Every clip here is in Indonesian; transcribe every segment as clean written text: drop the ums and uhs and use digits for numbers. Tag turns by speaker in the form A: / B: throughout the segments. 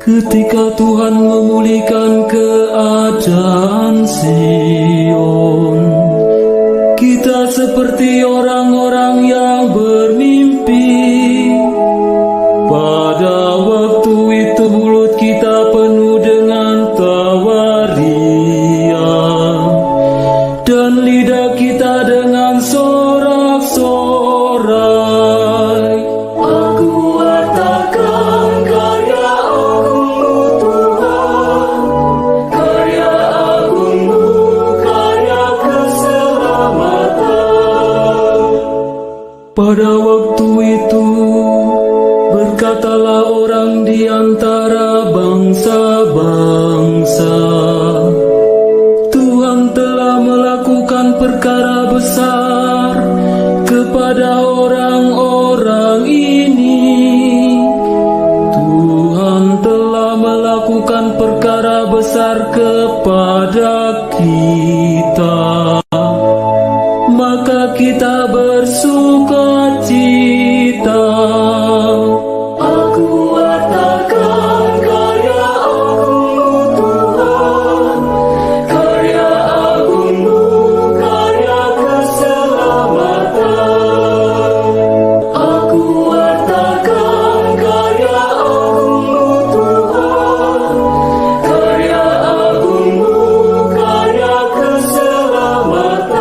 A: Ketika Tuhan memulihkan keadaan Sion, kita seperti orang-orang yang bermimpi. Pada waktu itu mulut kita penuh dengan tawa riang, dan lidah kita dengan sorak-sorai. Aku wartakan karya Agungmu Tuhan, karya Agungmu, karya keselamatan. Pada waktu itu berkatalah orang di antara bangsa-bangsa, Tuhan telah melakukan perkara besar kepada orang-orang ini. Tuhan telah melakukan perkara besar kepada kita, maka kita bersuka cita. Aku wartakan karya Agungmu Tuhan, karya Agungmu, karya keselamatan. Aku wartakan karya Agungmu Tuhan, karya Agungmu, karya keselamatan.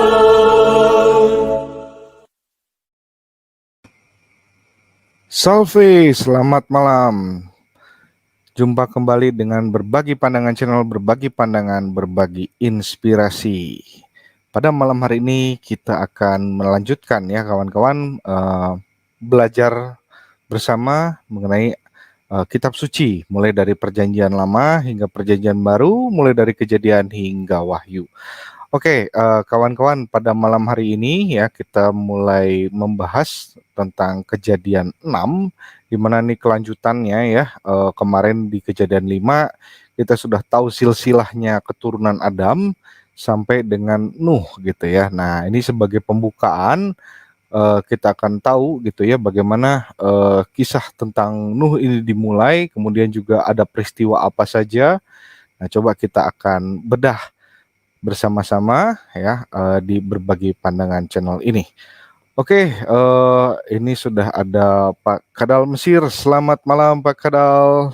B: Salve, selamat malam. Jumpa kembali dengan Berbagi Pandangan Channel, berbagi pandangan, berbagi inspirasi. Pada malam hari ini kita akan melanjutkan ya kawan-kawan belajar bersama mengenai kitab suci, mulai dari Perjanjian Lama hingga Perjanjian Baru, mulai dari Kejadian hingga Wahyu. Oke, kawan-kawan, pada malam hari ini ya kita mulai membahas tentang Kejadian 6, di mana nih kelanjutannya ya. Kemarin di Kejadian 5 kita sudah tahu silsilahnya keturunan Adam sampai dengan Nuh gitu ya. Nah, ini sebagai pembukaan kita akan tahu gitu ya bagaimana kisah tentang Nuh ini dimulai, kemudian juga ada peristiwa apa saja. Nah, coba kita akan bedah bersama-sama ya di Berbagi Pandangan Channel ini. Oke, ini sudah ada Pak Kadal Mesir. Selamat malam Pak Kadal.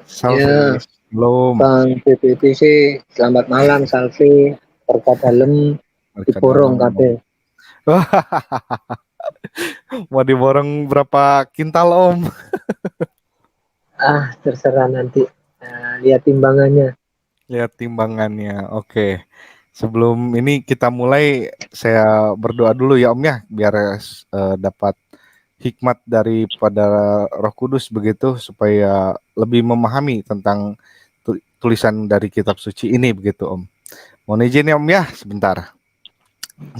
B: Salve.
C: Ya,
B: Belum.
C: Bang PPPC, selamat malam, Salve, berkat dalem, diborong kabeh.
B: Mau diborong berapa kintal Om?
C: Terserah nanti, lihat timbangannya.
B: Lihat timbangannya. Oke. Sebelum ini kita mulai, saya berdoa dulu ya Om ya, biar dapat hikmat daripada Roh Kudus begitu, supaya lebih memahami tentang tulisan dari kitab suci ini begitu Om. Mohon izin ya Om ya, sebentar.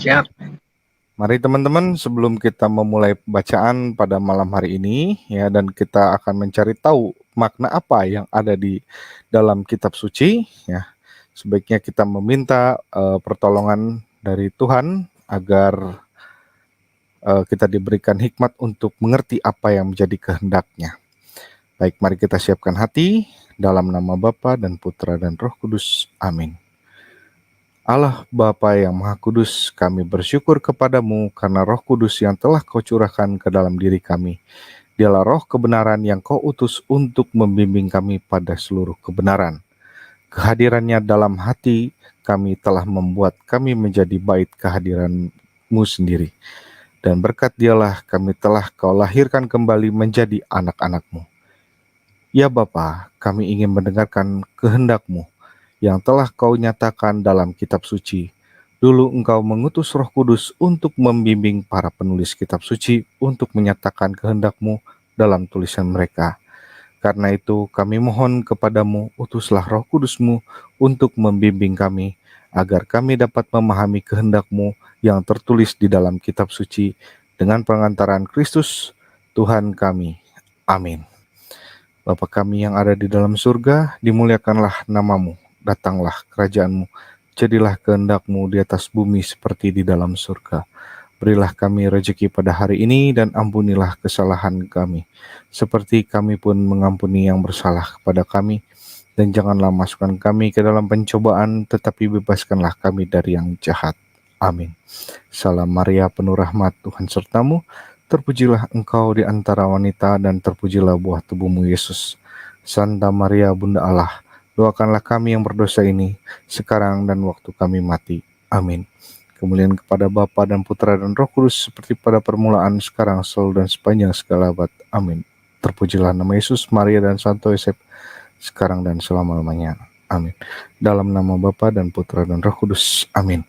C: Siap.
B: Mari teman-teman, sebelum kita memulai bacaan pada malam hari ini ya, dan kita akan mencari tahu makna apa yang ada di dalam kitab suci ya, sebaiknya kita meminta pertolongan dari Tuhan agar kita diberikan hikmat untuk mengerti apa yang menjadi kehendak-Nya. Baik, mari kita siapkan hati dalam nama Bapa dan Putra dan Roh Kudus. Amin. Allah Bapa yang Maha Kudus, kami bersyukur kepadamu karena Roh Kudus yang telah Kau curahkan ke dalam diri kami. Dialah roh kebenaran yang Kau utus untuk membimbing kami pada seluruh kebenaran. Kehadirannya dalam hati kami telah membuat kami menjadi bait kehadiran-Mu sendiri. Dan berkat Dialah kami telah Kau lahirkan kembali menjadi anak-anak-Mu. Ya Bapa, kami ingin mendengarkan kehendak-Mu yang telah Kau nyatakan dalam kitab suci. Dulu Engkau mengutus Roh Kudus untuk membimbing para penulis kitab suci untuk menyatakan kehendak-Mu dalam tulisan mereka. Karena itu kami mohon kepadamu, utuslah Roh Kudus-Mu untuk membimbing kami, agar kami dapat memahami kehendak-Mu yang tertulis di dalam kitab suci dengan pengantaran Kristus Tuhan kami. Amin. Bapa kami yang ada di dalam surga, dimuliakanlah nama-Mu, datanglah kerajaan-Mu, jadilah kehendak-Mu di atas bumi seperti di dalam surga. Berilah kami rezeki pada hari ini dan ampunilah kesalahan kami, seperti kami pun mengampuni yang bersalah kepada kami. Dan janganlah masukkan kami ke dalam pencobaan, tetapi bebaskanlah kami dari yang jahat. Amin. Salam Maria, penuh rahmat, Tuhan sertamu. Terpujilah engkau di antara wanita, dan terpujilah buah tubuhmu, Yesus. Santa Maria, Bunda Allah, doakanlah kami yang berdosa ini, sekarang dan waktu kami mati. Amin. Kemuliaan kepada Bapa dan Putra dan Roh Kudus, seperti pada permulaan, sekarang, selalu, dan sepanjang segala abad. Amin. Terpujilah nama Yesus, Maria, dan Santo Yosef, sekarang dan selama-lamanya. Amin. Dalam nama Bapa dan Putra dan Roh Kudus. Amin.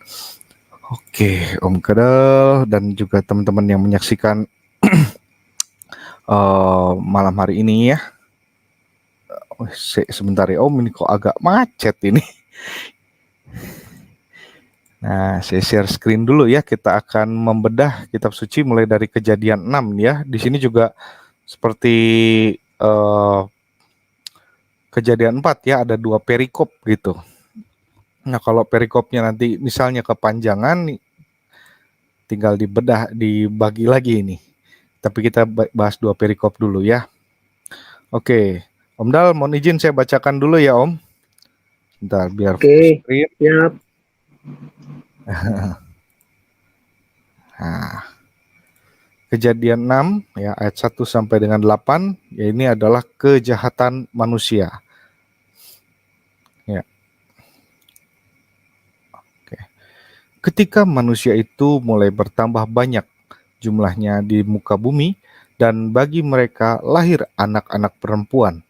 B: Oke, Om Kadal dan juga teman-teman yang menyaksikan malam hari ini ya. Sebentar ya Om, ini kok agak macet ini. Nah, saya share screen dulu ya. Kita akan membedah kitab suci mulai dari Kejadian 6 ya. Di sini juga seperti Kejadian 4 ya, ada 2 perikop gitu. Nah, kalau perikopnya nanti misalnya kepanjangan, tinggal dibagi lagi ini. Tapi kita bahas 2 perikop dulu ya. Oke, Om Dal, mohon izin saya bacakan dulu ya Om. Bentar, biar
C: Oke,
B: screen.
C: siap.
B: Nah, Kejadian 6 ya, ayat 1 sampai dengan 8, ya ini adalah kejahatan manusia. Ya. Oke. Ketika manusia itu mulai bertambah banyak jumlahnya di muka bumi, dan bagi mereka lahir anak-anak perempuan,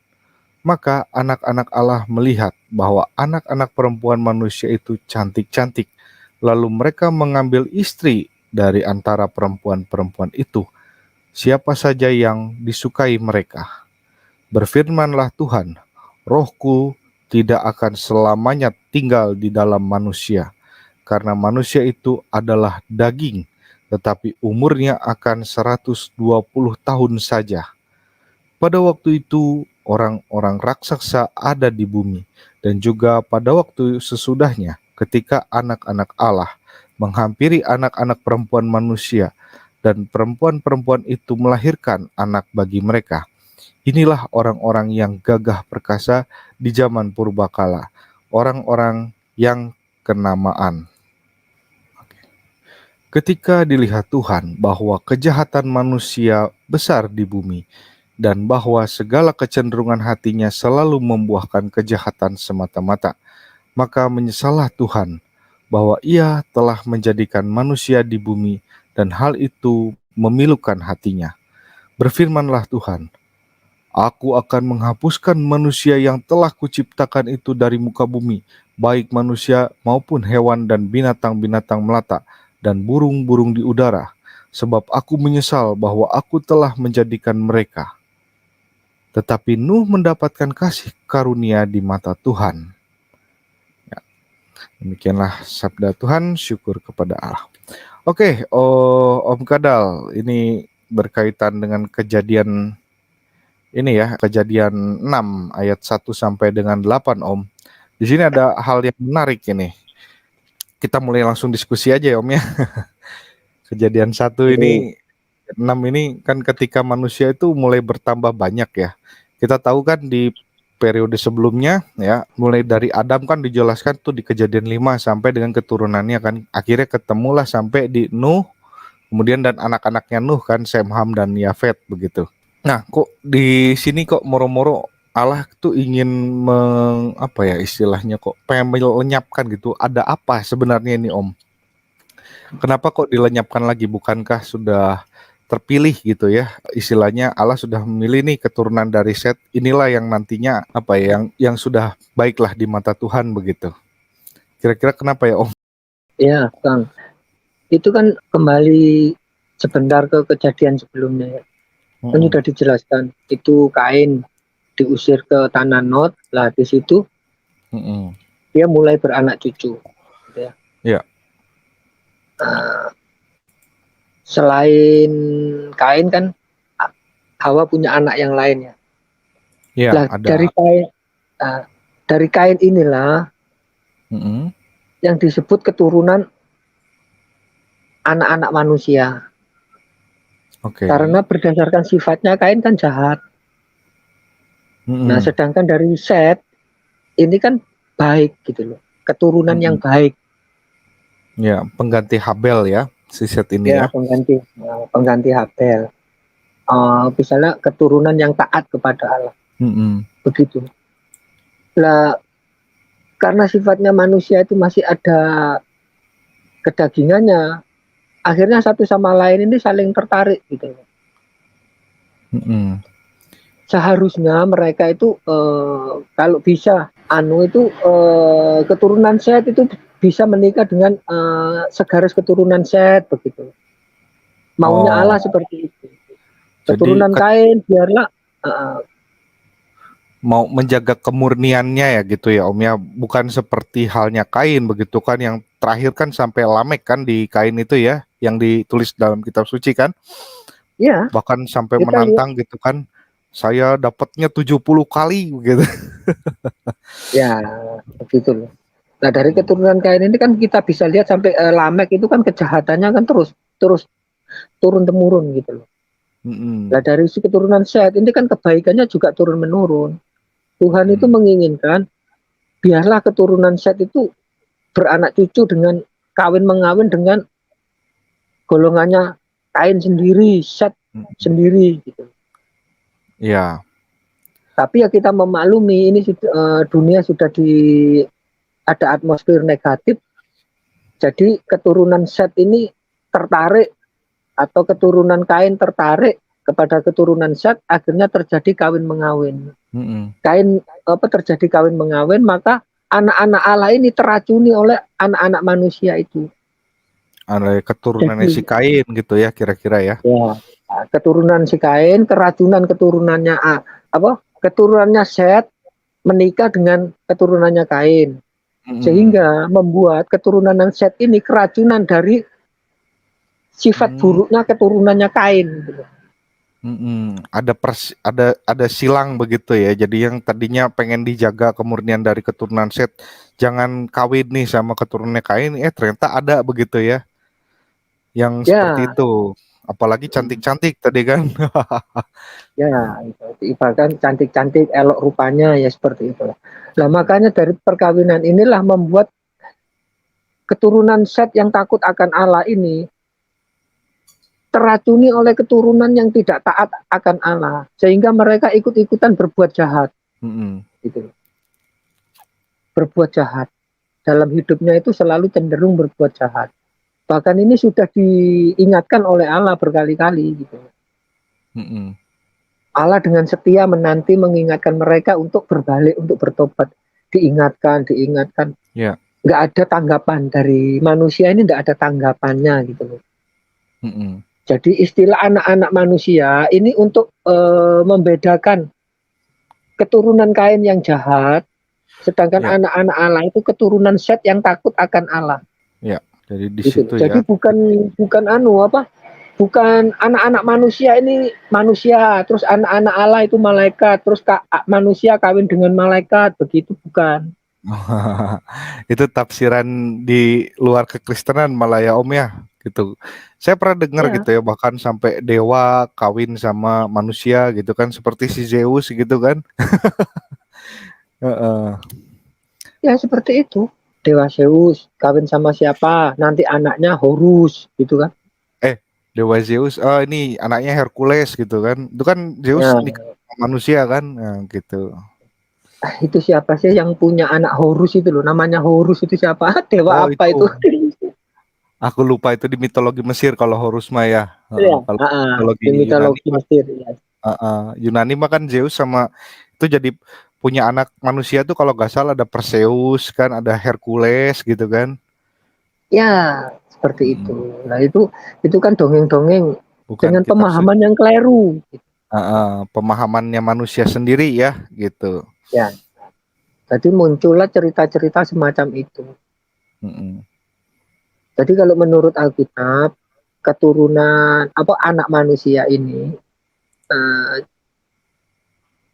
B: maka anak-anak Allah melihat bahwa anak-anak perempuan manusia itu cantik-cantik, lalu mereka mengambil istri dari antara perempuan-perempuan itu, siapa saja yang disukai mereka. Berfirmanlah Tuhan, Rohku tidak akan selamanya tinggal di dalam manusia, karena manusia itu adalah daging, tetapi umurnya akan 120 tahun saja. Pada waktu itu orang-orang raksasa ada di bumi, dan juga pada waktu sesudahnya ketika anak-anak Allah menghampiri anak-anak perempuan manusia, dan perempuan-perempuan itu melahirkan anak bagi mereka. Inilah orang-orang yang gagah perkasa di zaman purbakala, orang-orang yang kenamaan. Ketika dilihat Tuhan bahwa kejahatan manusia besar di bumi, dan bahwa segala kecenderungan hatinya selalu membuahkan kejahatan semata-mata, maka menyesallah Tuhan bahwa Ia telah menjadikan manusia di bumi, dan hal itu memilukan hatinya. Berfirmanlah Tuhan, Aku akan menghapuskan manusia yang telah kuciptakan itu dari muka bumi, baik manusia maupun hewan dan binatang-binatang melata, dan burung-burung di udara, sebab aku menyesal bahwa aku telah menjadikan mereka. Tetapi Nuh mendapatkan kasih karunia di mata Tuhan. Ya, demikianlah sabda Tuhan, syukur kepada Allah. Oke, Om Kadal, ini berkaitan dengan kejadian ini ya, Kejadian 6 ayat 1 sampai dengan 8 Om. Di sini ada hal yang menarik ini. Kita mulai langsung diskusi aja ya Om ya. Kejadian 1 ini 6 ini kan ketika manusia itu mulai bertambah banyak ya. Kita tahu kan di periode sebelumnya ya, mulai dari Adam kan dijelaskan tuh di Kejadian 5 sampai dengan keturunannya kan. Akhirnya ketemulah sampai di Nuh, kemudian dan anak-anaknya Nuh kan, Sem, Ham, dan Yafet begitu. Nah, kok di sini kok moro-moro Allah tuh ingin apa ya istilahnya, kok pengen melenyapkan gitu. Ada apa sebenarnya ini Om? Kenapa kok dilenyapkan lagi? Bukankah sudah terpilih gitu ya? Istilahnya Allah sudah memilih nih keturunan dari Set. Inilah yang nantinya apa ya, yang sudah baiklah di mata Tuhan begitu. Kira-kira kenapa ya Om?
C: Ya, Kang. Itu kan kembali sebentar ke kejadian sebelumnya ya. Kan sudah dijelaskan, itu Kain diusir ke tanah Nod, lah di situ dia mulai beranak cucu. Gitu ya.
B: Ya.
C: Selain Kain kan Hawa punya anak yang lain ya.
B: Ya,
C: Lah
B: ada.
C: Dari Kain inilah yang disebut keturunan anak-anak manusia.
B: Oke.
C: Karena berdasarkan sifatnya Kain kan jahat. Nah,
B: Mm-mm.
C: sedangkan dari Set ini kan baik gitu loh. Keturunan yang
B: Mm-mm.
C: baik.
B: Ya, pengganti Habel ya, si Set ini
C: Ya,
B: ya.
C: pengganti Habel. Misalnya keturunan yang taat kepada Allah.
B: Mm-mm.
C: Begitu. Lah, karena sifatnya manusia itu masih ada kedagingannya, akhirnya satu sama lain ini saling tertarik gitu.
B: Mm-mm.
C: Seharusnya mereka itu kalau bisa itu keturunan Set itu bisa menikah dengan segaris keturunan Set begitu. Maunya Allah
B: Oh,
C: seperti itu.
B: jadi
C: Keturunan Kain biarlah
B: mau menjaga kemurniannya ya gitu ya Om ya, bukan seperti halnya Kain begitu kan, yang terakhir kan sampai Lamek kan di Kain itu ya, yang ditulis dalam kitab suci kan,
C: ya
B: bahkan sampai
C: kita lihat
B: menantang gitu kan, saya dapatnya 70 kali gitu.
C: ya begitu loh. Nah dari keturunan Kain ini kan kita bisa lihat sampai Lamek itu kan kejahatannya kan terus terus turun temurun gitu loh.
B: Mm-mm.
C: Nah dari si keturunan Set ini kan kebaikannya juga turun menurun. Tuhan itu
B: Mm-mm.
C: menginginkan biarlah keturunan Set itu beranak cucu dengan kawin mengawin dengan golongannya Kain sendiri, Set
B: Mm-mm.
C: sendiri gitu.
B: Ya.
C: Tapi ya kita memaklumi ini dunia sudah ada atmosfer negatif. Jadi keturunan Set ini tertarik atau keturunan Kain tertarik kepada keturunan Set, akhirnya terjadi kawin mengawin.
B: Mm-mm.
C: Kain terjadi kawin mengawin, maka anak-anak Allah ini teracuni oleh anak-anak manusia itu.
B: Ada keturunannya si
C: Jadi
B: Kain gitu ya kira-kira ya.
C: ya keturunan si Kain, keracunan keturunannya keturunannya Set menikah dengan keturunannya Kain,
B: Mm-mm.
C: sehingga membuat keturunan Set ini keracunan dari sifat
B: Mm.
C: buruknya keturunannya Kain. Gitu.
B: Mm-mm. Ada silang begitu ya. Jadi yang tadinya pengen dijaga kemurnian dari keturunan Set, jangan kawin nih sama keturunannya Kain, ternyata ada begitu ya, yang seperti
C: Ya,
B: itu. Apalagi cantik-cantik tadi kan.
C: ya, ibaratkan cantik-cantik, elok rupanya ya seperti itu. Nah, makanya dari perkawinan inilah membuat keturunan Set yang takut akan Allah ini teracuni oleh keturunan yang tidak taat akan Allah, sehingga mereka ikut-ikutan berbuat jahat,
B: Mm-mm.
C: gitu. Berbuat jahat dalam hidupnya itu selalu cenderung berbuat jahat. Bahkan ini sudah diingatkan oleh Allah berkali-kali, gitu.
B: Mm-mm.
C: Allah dengan setia menanti mengingatkan mereka untuk berbalik, untuk bertobat. Diingatkan, diingatkan.
B: Ya.
C: Nggak ada tanggapan dari manusia ini, nggak ada tanggapannya gitu loh.
B: Mm-mm.
C: Jadi istilah anak-anak manusia ini untuk membedakan keturunan Kain yang jahat, sedangkan
B: Ya.
C: anak-anak Allah itu keturunan Set yang takut akan Allah.
B: Ya. Jadi di
C: Gitu.
B: situ
C: Jadi
B: ya.
C: bukan anak-anak manusia ini manusia, terus anak-anak Allah itu malaikat, terus manusia kawin dengan malaikat, begitu bukan.
B: Itu tafsiran di luar kekristenan malah ya Om ya gitu. Saya pernah dengar
C: Ya,
B: gitu ya, bahkan sampai dewa kawin sama manusia gitu kan, seperti si Zeus gitu kan. Heeh.
C: ya seperti itu. Dewa Zeus kawin sama siapa? Nanti anaknya Horus, gitu kan?
B: Dewa Zeus, oh ini anaknya Hercules gitu kan. Itu kan Zeus nikah
C: Ya,
B: sama manusia kan, nah, gitu.
C: itu siapa sih yang punya anak Horus itu loh? Namanya Horus itu siapa? Dewa
B: Oh
C: apa
B: itu,
C: itu?
B: aku lupa itu di mitologi Mesir kalau Horus mah ya. Heeh,
C: Ya,
B: kalau mitologi
C: di
B: Yunani
C: mitologi
B: mah,
C: Mesir ya.
B: Yunani mah kan Zeus sama itu jadi punya anak manusia tuh kalau nggak salah ada Perseus kan, ada Hercules gitu kan.
C: Ya, seperti itu.
B: Mm,
C: Nah, itu kan dongeng-dongeng
B: bukan
C: dengan
B: kitab suci.
C: pemahaman yang keliru.
B: Pemahamannya manusia sendiri ya gitu.
C: Ya, jadi muncullah cerita-cerita semacam itu.
B: Mm-mm.
C: Jadi kalau menurut Alkitab, keturunan anak manusia ini eh,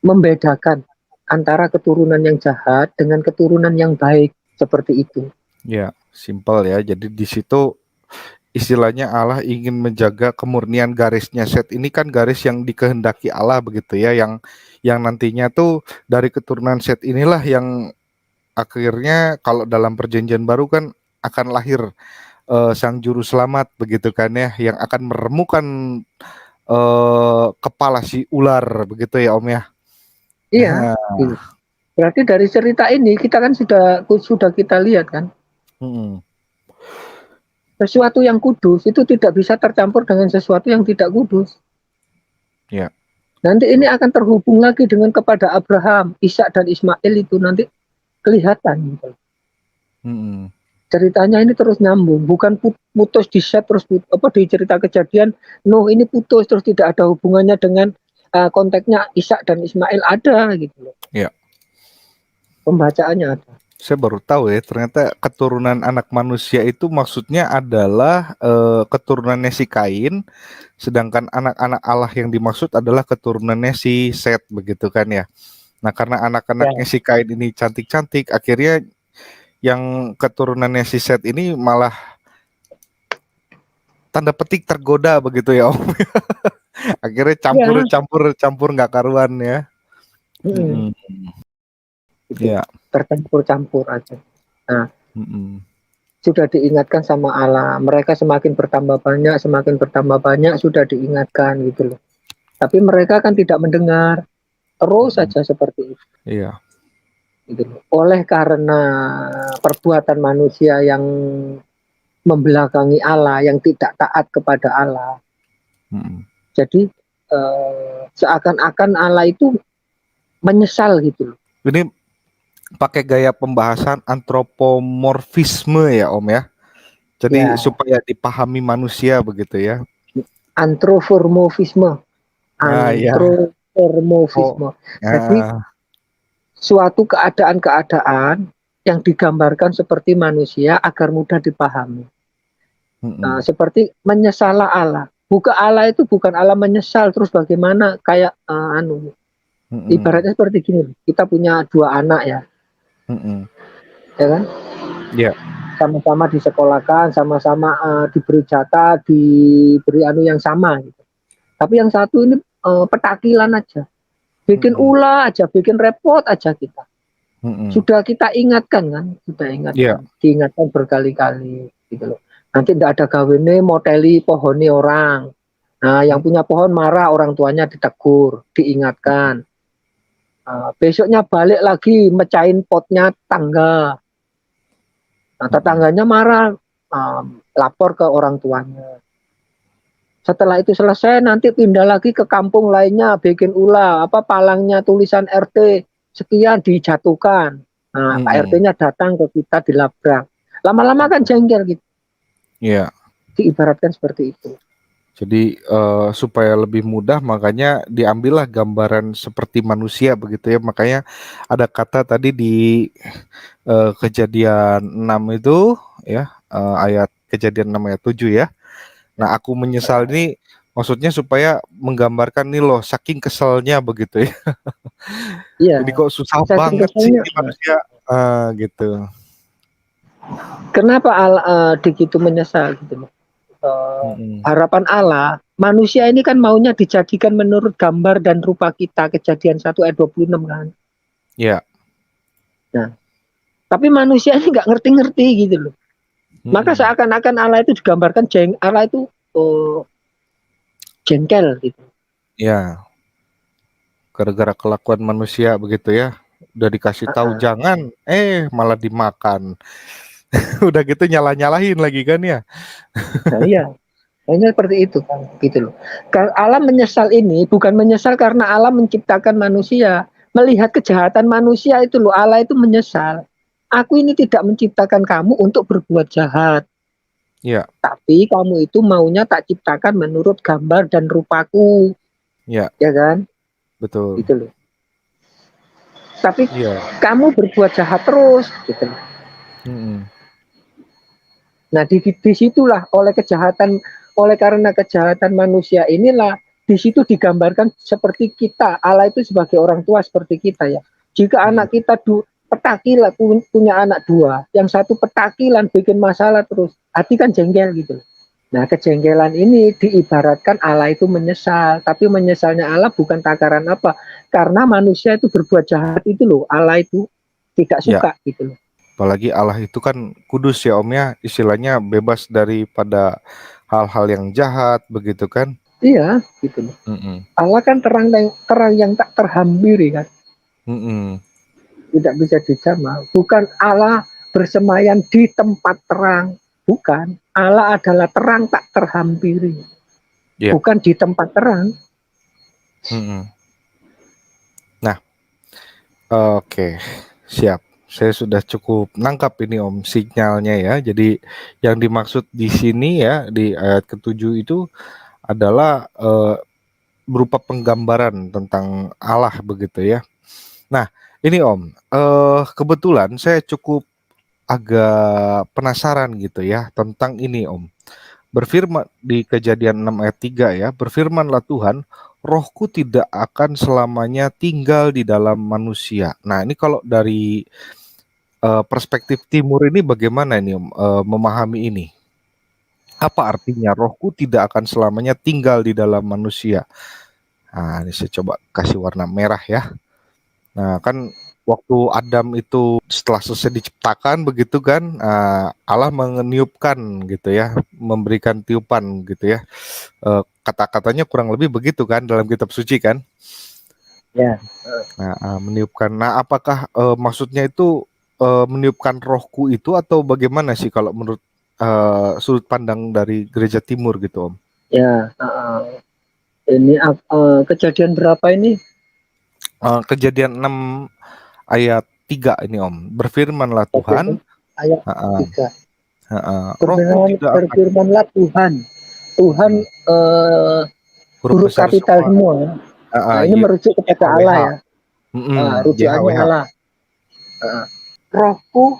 C: membedakan antara keturunan yang jahat dengan keturunan yang baik seperti itu.
B: Ya, simpel ya. Jadi di situ istilahnya Allah ingin menjaga kemurnian garisnya. Set ini kan garis yang dikehendaki Allah begitu ya, yang nantinya tuh dari keturunan Set inilah yang akhirnya kalau dalam perjanjian baru kan akan lahir sang juru selamat begitu kan ya, yang akan meremukan kepala si ular begitu ya Om ya.
C: Iya. Gitu. Berarti dari cerita ini kita kan sudah kita lihat kan, sesuatu yang kudus itu tidak bisa tercampur dengan sesuatu yang tidak kudus.
B: Ya.
C: Nanti ini akan terhubung lagi dengan kepada Abraham, Ishak dan Ismail itu nanti kelihatan gitu. Ceritanya ini terus nyambung, bukan putus di set terus di cerita kejadian. No, ini putus terus tidak ada hubungannya dengan konteksnya Ishak dan Ismail, ada gitu loh.
B: Ya.
C: Pembacaannya ada.
B: Saya baru tahu ya, ternyata keturunan anak manusia itu maksudnya adalah keturunannya si Kain, sedangkan anak-anak Allah yang dimaksud adalah keturunannya si Set begitu kan ya. Nah, karena anak-anaknya si Kain ini cantik-cantik, akhirnya yang keturunannya si Set ini malah tanda petik tergoda begitu ya Om. Akhirnya campur nggak karuan ya.
C: Ya. Tercampur-campur aja. Nah, sudah diingatkan sama Allah, mereka semakin bertambah banyak sudah diingatkan gitu loh. Tapi mereka kan tidak mendengar, terus saja seperti itu.
B: Iya.
C: Gitu loh. Oleh karena perbuatan manusia yang membelakangi Allah, yang tidak taat kepada Allah. Jadi seakan-akan Allah itu menyesal gitu loh.
B: Ini pakai gaya pembahasan antropomorfisme ya Om ya. Jadi supaya dipahami manusia begitu ya.
C: Antropomorfisme. Jadi suatu keadaan-keadaan yang digambarkan seperti manusia agar mudah dipahami. Seperti menyesalah Allah. Allah itu bukan Allah menyesal terus bagaimana kayak ibaratnya seperti gini. Kita punya 2 anak ya. Ya kan?
B: Iya.
C: Sama-sama disekolahkan, sama-sama diberi jatah, diberi yang sama gitu. Tapi yang satu ini petakilan aja. Bikin ulah aja, bikin repot aja kita. Sudah kita ingatkan kan, diingatkan berkali-kali gitu loh. Nanti tidak ada gawene moteli pohoni orang. Nah, yang punya pohon marah, orang tuanya ditegur, diingatkan. Besoknya balik lagi mecahin potnya tangga. Nah, tetangganya marah, lapor ke orang tuanya. Setelah itu selesai, nanti pindah lagi ke kampung lainnya, bikin ulah, palangnya tulisan RT sekian dijatuhkan. Nah, Pak RT-nya datang ke kita dilabrak. Lama-lama kan jengkel gitu.
B: Iya.
C: Diibaratkan seperti itu.
B: Jadi supaya lebih mudah makanya diambillah gambaran seperti manusia begitu ya. Makanya ada kata tadi di Kejadian 6 itu ya, ayat Kejadian 6 ayat 7 ya. Nah, aku menyesal ini maksudnya supaya menggambarkan nih loh saking keselnya begitu ya.
C: Iya.
B: Jadi kok susah banget sih manusia gitu.
C: Kenapa Allah begitu menyesal gitu loh. Harapan Allah, manusia ini kan maunya dijadikan menurut gambar dan rupa kita, Kejadian 1 ayat 26 kan.
B: Iya.
C: Nah, tapi manusia ini nggak ngerti-ngerti gitu loh. Maka seakan-akan Allah itu digambarkan Allah itu jengkel gitu.
B: Ya. Gara-gara kelakuan manusia begitu ya. Udah dikasih tahu jangan, malah dimakan. Udah gitu nyalah-nyalahin lagi kan ya.
C: Nah, iya. Hanya seperti itu kan, gitu loh. Allah menyesal ini bukan menyesal karena Allah menciptakan manusia, melihat kejahatan manusia itu loh, Allah itu menyesal. Aku ini tidak menciptakan kamu untuk berbuat jahat.
B: Iya.
C: Tapi kamu itu maunya tak ciptakan menurut gambar dan rupaku.
B: Iya.
C: Ya kan?
B: Betul.
C: Gitu loh. Tapi kamu berbuat jahat terus, gitu loh. Nah, di situlah oleh karena kejahatan manusia inilah di situ digambarkan seperti kita. Allah itu sebagai orang tua seperti kita ya. Jika anak kita petakilan, punya anak 2, yang satu petakilan bikin masalah terus, hati kan jengkel gitu. Nah, kejengkelan ini diibaratkan Allah itu menyesal, tapi menyesalnya Allah bukan takaran apa? Karena manusia itu berbuat jahat itu loh, Allah itu tidak
B: Ya,
C: suka gitu loh.
B: apalagi Allah itu kan kudus ya Om ya, istilahnya bebas daripada hal-hal yang jahat begitu kan.
C: Iya, gitu loh.
B: Mm-mm.
C: Allah kan terang yang tak terhampiri kan,
B: Mm-mm.
C: tidak bisa dijamah. Bukan Allah bersemayam di tempat terang, bukan. Allah adalah terang tak terhampiri,
B: Ya.
C: bukan di tempat terang.
B: Mm-mm. Nah, oke, siap. Saya sudah cukup nangkap ini Om sinyalnya ya. Jadi yang dimaksud di sini ya di ayat ketujuh itu adalah berupa penggambaran tentang Allah begitu ya. Nah, ini Om, kebetulan saya cukup agak penasaran gitu ya tentang ini Om. Berfirman di Kejadian 6 ayat 3 ya, berfirmanlah Tuhan, rohku tidak akan selamanya tinggal di dalam manusia. Nah, ini kalau dari perspektif timur ini bagaimana ini Om, memahami ini? Apa artinya rohku tidak akan selamanya tinggal di dalam manusia? Nah, ini saya coba kasih warna merah ya. Nah, kan waktu Adam itu setelah selesai diciptakan begitu kan, Allah meniupkan gitu ya, memberikan tiupan gitu ya. Kata-katanya kurang lebih begitu kan dalam kitab suci kan.
C: Ya,
B: Nah, meniupkan. Nah, apakah maksudnya itu meniupkan rohku itu atau bagaimana sih kalau menurut sudut pandang dari gereja timur gitu, Om?
C: ya. Ini kejadian berapa ini?
B: Kejadian 6 ayat 3 ini Om. Berfirmanlah Tuhan,
C: Kejadian ayat
B: uh,
C: 3.
B: rohku tidak akan
C: Berfirmanlah Tuhan. Tuhan
B: huruf
C: huruf
B: besar
C: kapital
B: semua.
C: semua. Nah, ini merujuk kepada Allah
B: YHWH.
C: ya. Rujukannya
B: YHWH
C: Allah. Uh, Rohku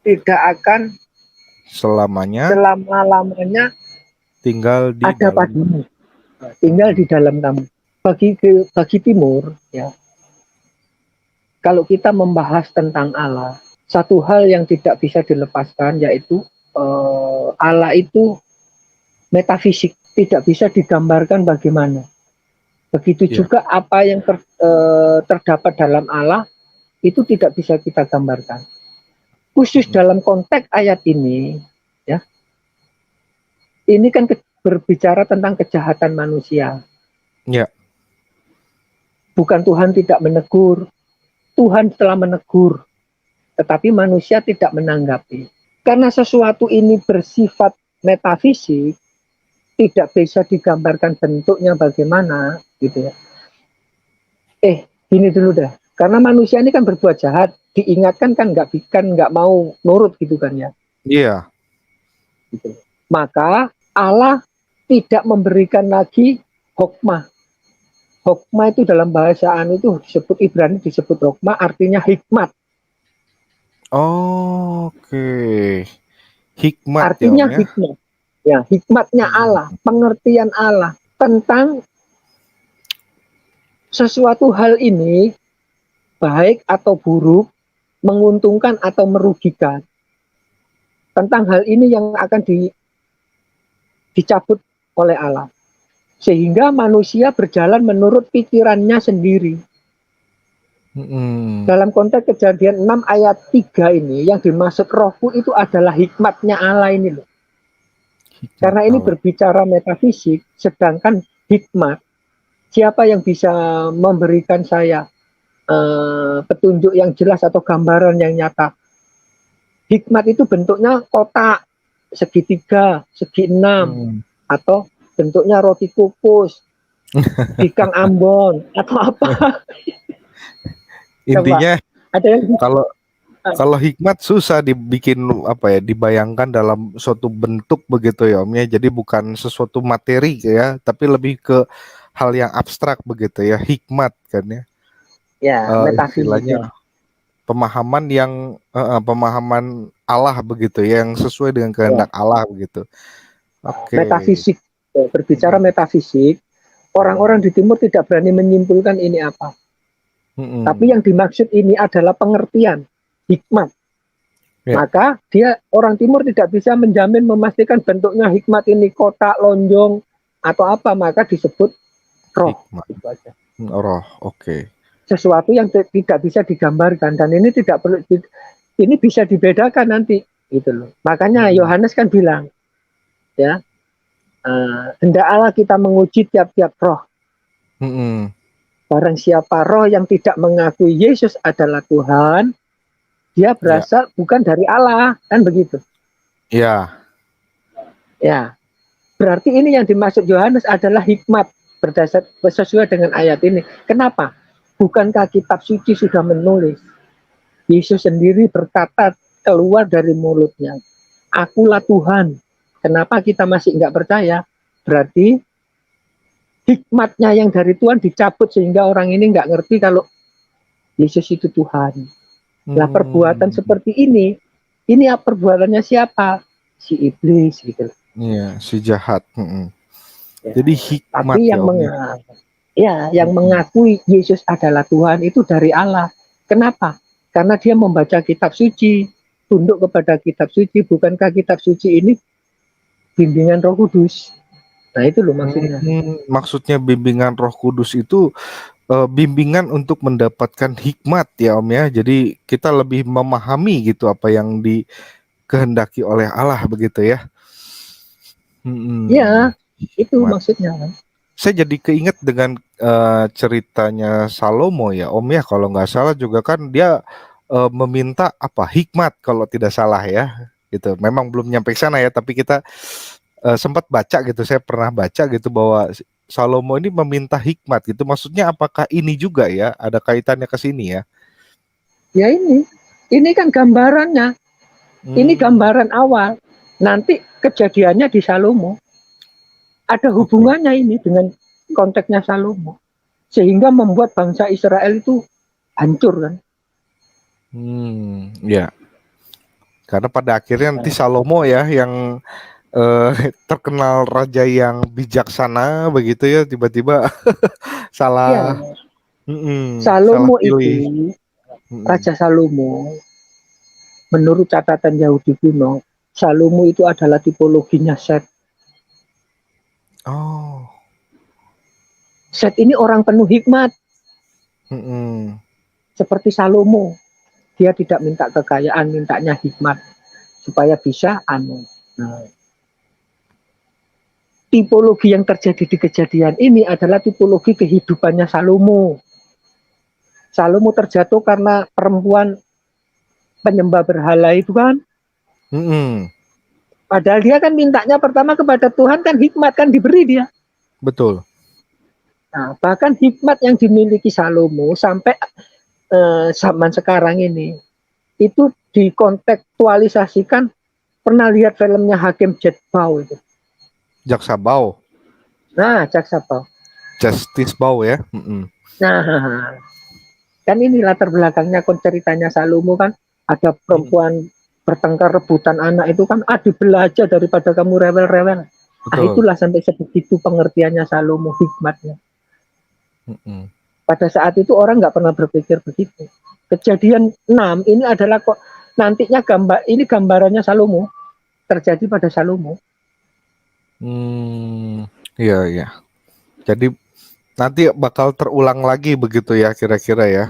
C: tidak akan
B: selamanya
C: selama-lamanya
B: tinggal di
C: ada
B: dalam.
C: padamu, tinggal di dalam kamu. Bagi timur ya, kalau kita membahas tentang Allah, satu hal yang tidak bisa dilepaskan yaitu Allah itu metafisik, tidak bisa digambarkan bagaimana. Begitu
B: Ya.
C: juga apa yang terdapat dalam Allah itu tidak bisa kita gambarkan. Khusus dalam konteks ayat ini, ya, ini kan berbicara tentang kejahatan manusia.
B: Ya.
C: Bukan Tuhan tidak menegur, Tuhan telah menegur, tetapi manusia tidak menanggapi. Karena sesuatu ini bersifat metafisik, tidak bisa digambarkan bentuknya bagaimana, gitu ya. Gini dulu dah. Karena manusia ini kan berbuat jahat, diingatkan kan nggak mau nurut gitu kan ya.
B: Iya.
C: Gitu. Maka Allah tidak memberikan lagi hokmah. Hokmah itu dalam bahasaan itu disebut Ibrani disebut hokmah, artinya hikmat.
B: Oke. Hikmat ya
C: Artinya
B: Om ya.
C: hikmat. Ya, hikmatnya Allah, pengertian Allah tentang sesuatu hal ini baik atau buruk, menguntungkan atau merugikan. Tentang hal ini yang akan dicabut oleh Allah. Sehingga manusia berjalan menurut pikirannya sendiri. Dalam konteks Kejadian 6 ayat 3 ini, yang dimaksud rohku itu adalah hikmatnya Allah ini loh. Karena ini berbicara metafisik, sedangkan hikmat, siapa yang bisa memberikan saya petunjuk yang jelas atau gambaran yang nyata? Hikmat itu bentuknya kotak, segitiga, segi 6, atau bentuknya roti kukus, ikan ambon, atau apa.
B: Intinya
C: ada yang
B: kalau hikmat susah dibikin apa ya, dibayangkan dalam suatu bentuk begitu ya Om ya. Jadi bukan sesuatu materi ya, tapi lebih ke hal yang abstrak begitu ya, hikmat kan ya. Istilahnya pemahaman yang pemahaman Allah begitu ya, yang sesuai dengan kehendak Allah begitu. Oke.
C: Metafisik, berbicara metafisik, orang-orang di timur tidak berani menyimpulkan ini apa. Tapi yang dimaksud ini adalah pengertian hikmat.
B: Ya.
C: Maka dia orang timur tidak bisa menjamin memastikan bentuknya hikmat ini kotak, lonjong atau apa, maka disebut roh.
B: Hikmat.
C: Itu aja.
B: Roh, oke.
C: Sesuatu yang tidak bisa digambarkan, dan ini tidak perlu ini bisa dibedakan nanti gitu loh. Makanya Yohanes kan bilang ya, hendak Allah kita menguji tiap-tiap roh. Barang siapa roh yang tidak mengakui Yesus adalah Tuhan, dia berasal bukan dari Allah, kan begitu.
B: Ya.
C: Ya, berarti ini yang dimaksud Yohanes adalah hikmat berdasar sesuai dengan ayat ini. Kenapa? Bukankah kitab suci sudah menulis? Yesus sendiri berkata keluar dari mulutnya, akulah Tuhan. Kenapa kita masih nggak percaya? Berarti hikmatnya yang dari Tuhan dicabut sehingga orang ini nggak ngerti kalau Yesus itu Tuhan. Nah, perbuatan seperti ini perbuatannya siapa? Si iblis gitu.
B: Iya, si jahat.
C: Ya,
B: jadi hikmat
C: tapi yang mengakui Yesus adalah Tuhan itu dari Allah. Kenapa? Karena dia membaca kitab suci, tunduk kepada kitab suci. Bukankah kitab suci ini bimbingan Roh Kudus? Nah, itu loh maksudnya.
B: Maksudnya bimbingan Roh Kudus itu bimbingan untuk mendapatkan hikmat ya Om ya. Jadi kita lebih memahami gitu apa yang dikehendaki oleh Allah begitu ya.
C: Ya, itu maksudnya.
B: Saya jadi keinget dengan ceritanya Salomo ya Om ya. Kalau nggak salah juga kan dia meminta apa hikmat kalau tidak salah ya. Gitu. Memang belum nyampe sana ya, tapi kita sempat baca gitu. Saya pernah baca gitu bahwa Salomo ini meminta hikmat gitu. Maksudnya apakah ini juga ya ada kaitannya ke sini ya?
C: Ya ini kan gambarannya. Ini gambaran awal. Nanti kejadiannya di Salomo. Ada hubungannya ini dengan konteksnya Salomo. Sehingga membuat bangsa Israel itu hancur kan.
B: Ya. Karena pada akhirnya nanti Salomo ya yang terkenal raja yang bijaksana begitu ya, tiba-tiba salah.
C: Salomo itu, Raja Salomo, menurut catatan Yahudi kuno, Salomo itu adalah tipologinya Set. Set ini orang penuh hikmat. Seperti Salomo, dia tidak minta kekayaan, mintanya hikmat supaya bisa tipologi yang terjadi di kejadian ini adalah tipologi kehidupannya Salomo. Salomo terjatuh karena perempuan penyembah berhala itu kan. Padahal dia kan mintanya pertama kepada Tuhan kan hikmat kan diberi dia.
B: Betul.
C: Nah, bahkan hikmat yang dimiliki Salomo sampai zaman sekarang ini itu dikontekstualisasikan. Pernah lihat filmnya Hakim Jetbau itu?
B: Jaksa Bau.
C: Nah, Jaksa Bau.
B: Justice Bau ya.
C: Nah, kan ini latar belakangnya ceritanya Salomo kan ada perempuan bertengkar rebutan anak itu kan belajar daripada kamu rewel-rewel. Itulah sampai sebegitu pengertiannya Salomo hikmatnya. Pada saat itu orang nggak pernah berpikir begitu. Kejadian 6 ini adalah kok nantinya gambarannya Salomo terjadi pada Salomo.
B: Iya. Jadi nanti bakal terulang lagi begitu ya kira-kira ya.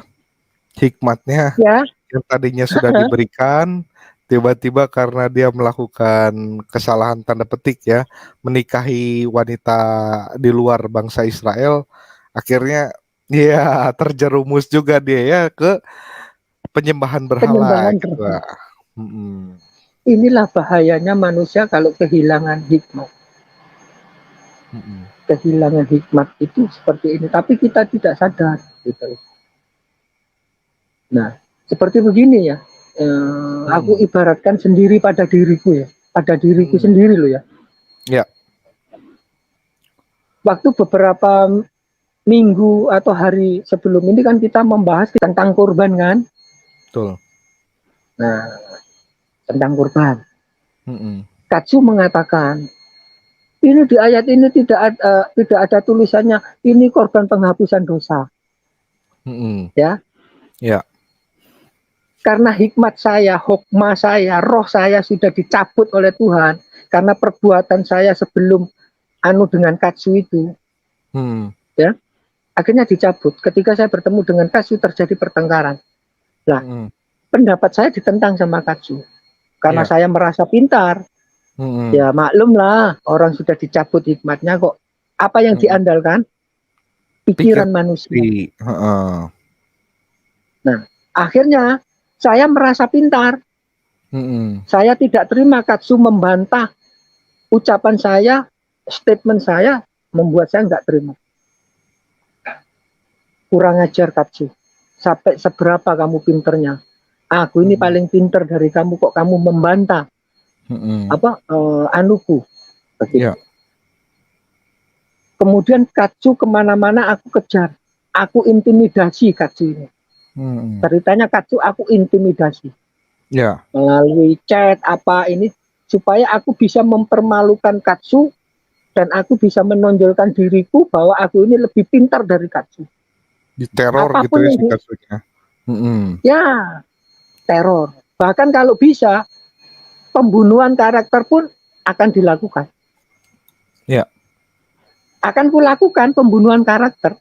B: Hikmatnya yang tadinya sudah diberikan tiba-tiba karena dia melakukan kesalahan tanda petik ya, menikahi wanita di luar bangsa Israel, akhirnya ya terjerumus juga dia ya ke penyembahan berhala gitu.
C: Inilah bahayanya manusia kalau kehilangan hikmat. Kehilangan hikmat itu seperti ini, tapi kita tidak sadar gitu. Nah, seperti begini ya. Aku ibaratkan sendiri pada diriku ya, pada diriku sendiri loh ya.
B: Ya.
C: Waktu beberapa minggu atau hari sebelum ini kan kita membahas tentang kurban kan.
B: Betul.
C: Nah, tentang kurban. Katsu mengatakan ini di ayat ini tidak ada tulisannya ini korban penghapusan dosa. Ya.
B: Ya.
C: Karena hikmat saya, hokmah saya, roh saya sudah dicabut oleh Tuhan. Karena perbuatan saya sebelum dengan Katsu itu,
B: Hmm.
C: ya, akhirnya dicabut. Ketika saya bertemu dengan Katsu terjadi pertengkaran. Lah,
B: Mm-mm.
C: pendapat saya ditentang sama Katsu. Karena
B: Iya.
C: saya merasa pintar.
B: Mm-mm.
C: Ya maklumlah, orang sudah dicabut hikmatnya kok. Apa yang
B: Mm-mm.
C: diandalkan?
B: Pikir
C: Pikiran manusia.
B: heeh.
C: Nah, akhirnya saya merasa pintar.
B: Mm-mm.
C: Saya tidak terima Katsu membantah ucapan saya, statement saya, membuat saya nggak terima. Kurang ajar Katsu. Sampai seberapa kamu pinternya? Aku ini
B: Mm-mm.
C: paling pinter dari kamu, kok kamu membantah
B: Mm-mm.
C: anuku. Begitu.
B: Iya.
C: Kemudian Katsu kemana-mana aku kejar. Aku intimidasi Katsu ini.
B: Mm-mm.
C: Ceritanya Katsu aku intimidasi.
B: Iya.
C: Melalui chat apa ini. Supaya aku bisa mempermalukan Katsu. Dan aku bisa menonjolkan diriku bahwa aku ini lebih pintar dari Katsu.
B: Diteror gitu
C: Apapun
B: ya
C: yang
B: si Katsunya. Mm-mm.
C: ya teror. Bahkan kalau bisa pembunuhan karakter pun akan dilakukan.
B: Iya.
C: Akan kulakukan pembunuhan karakter.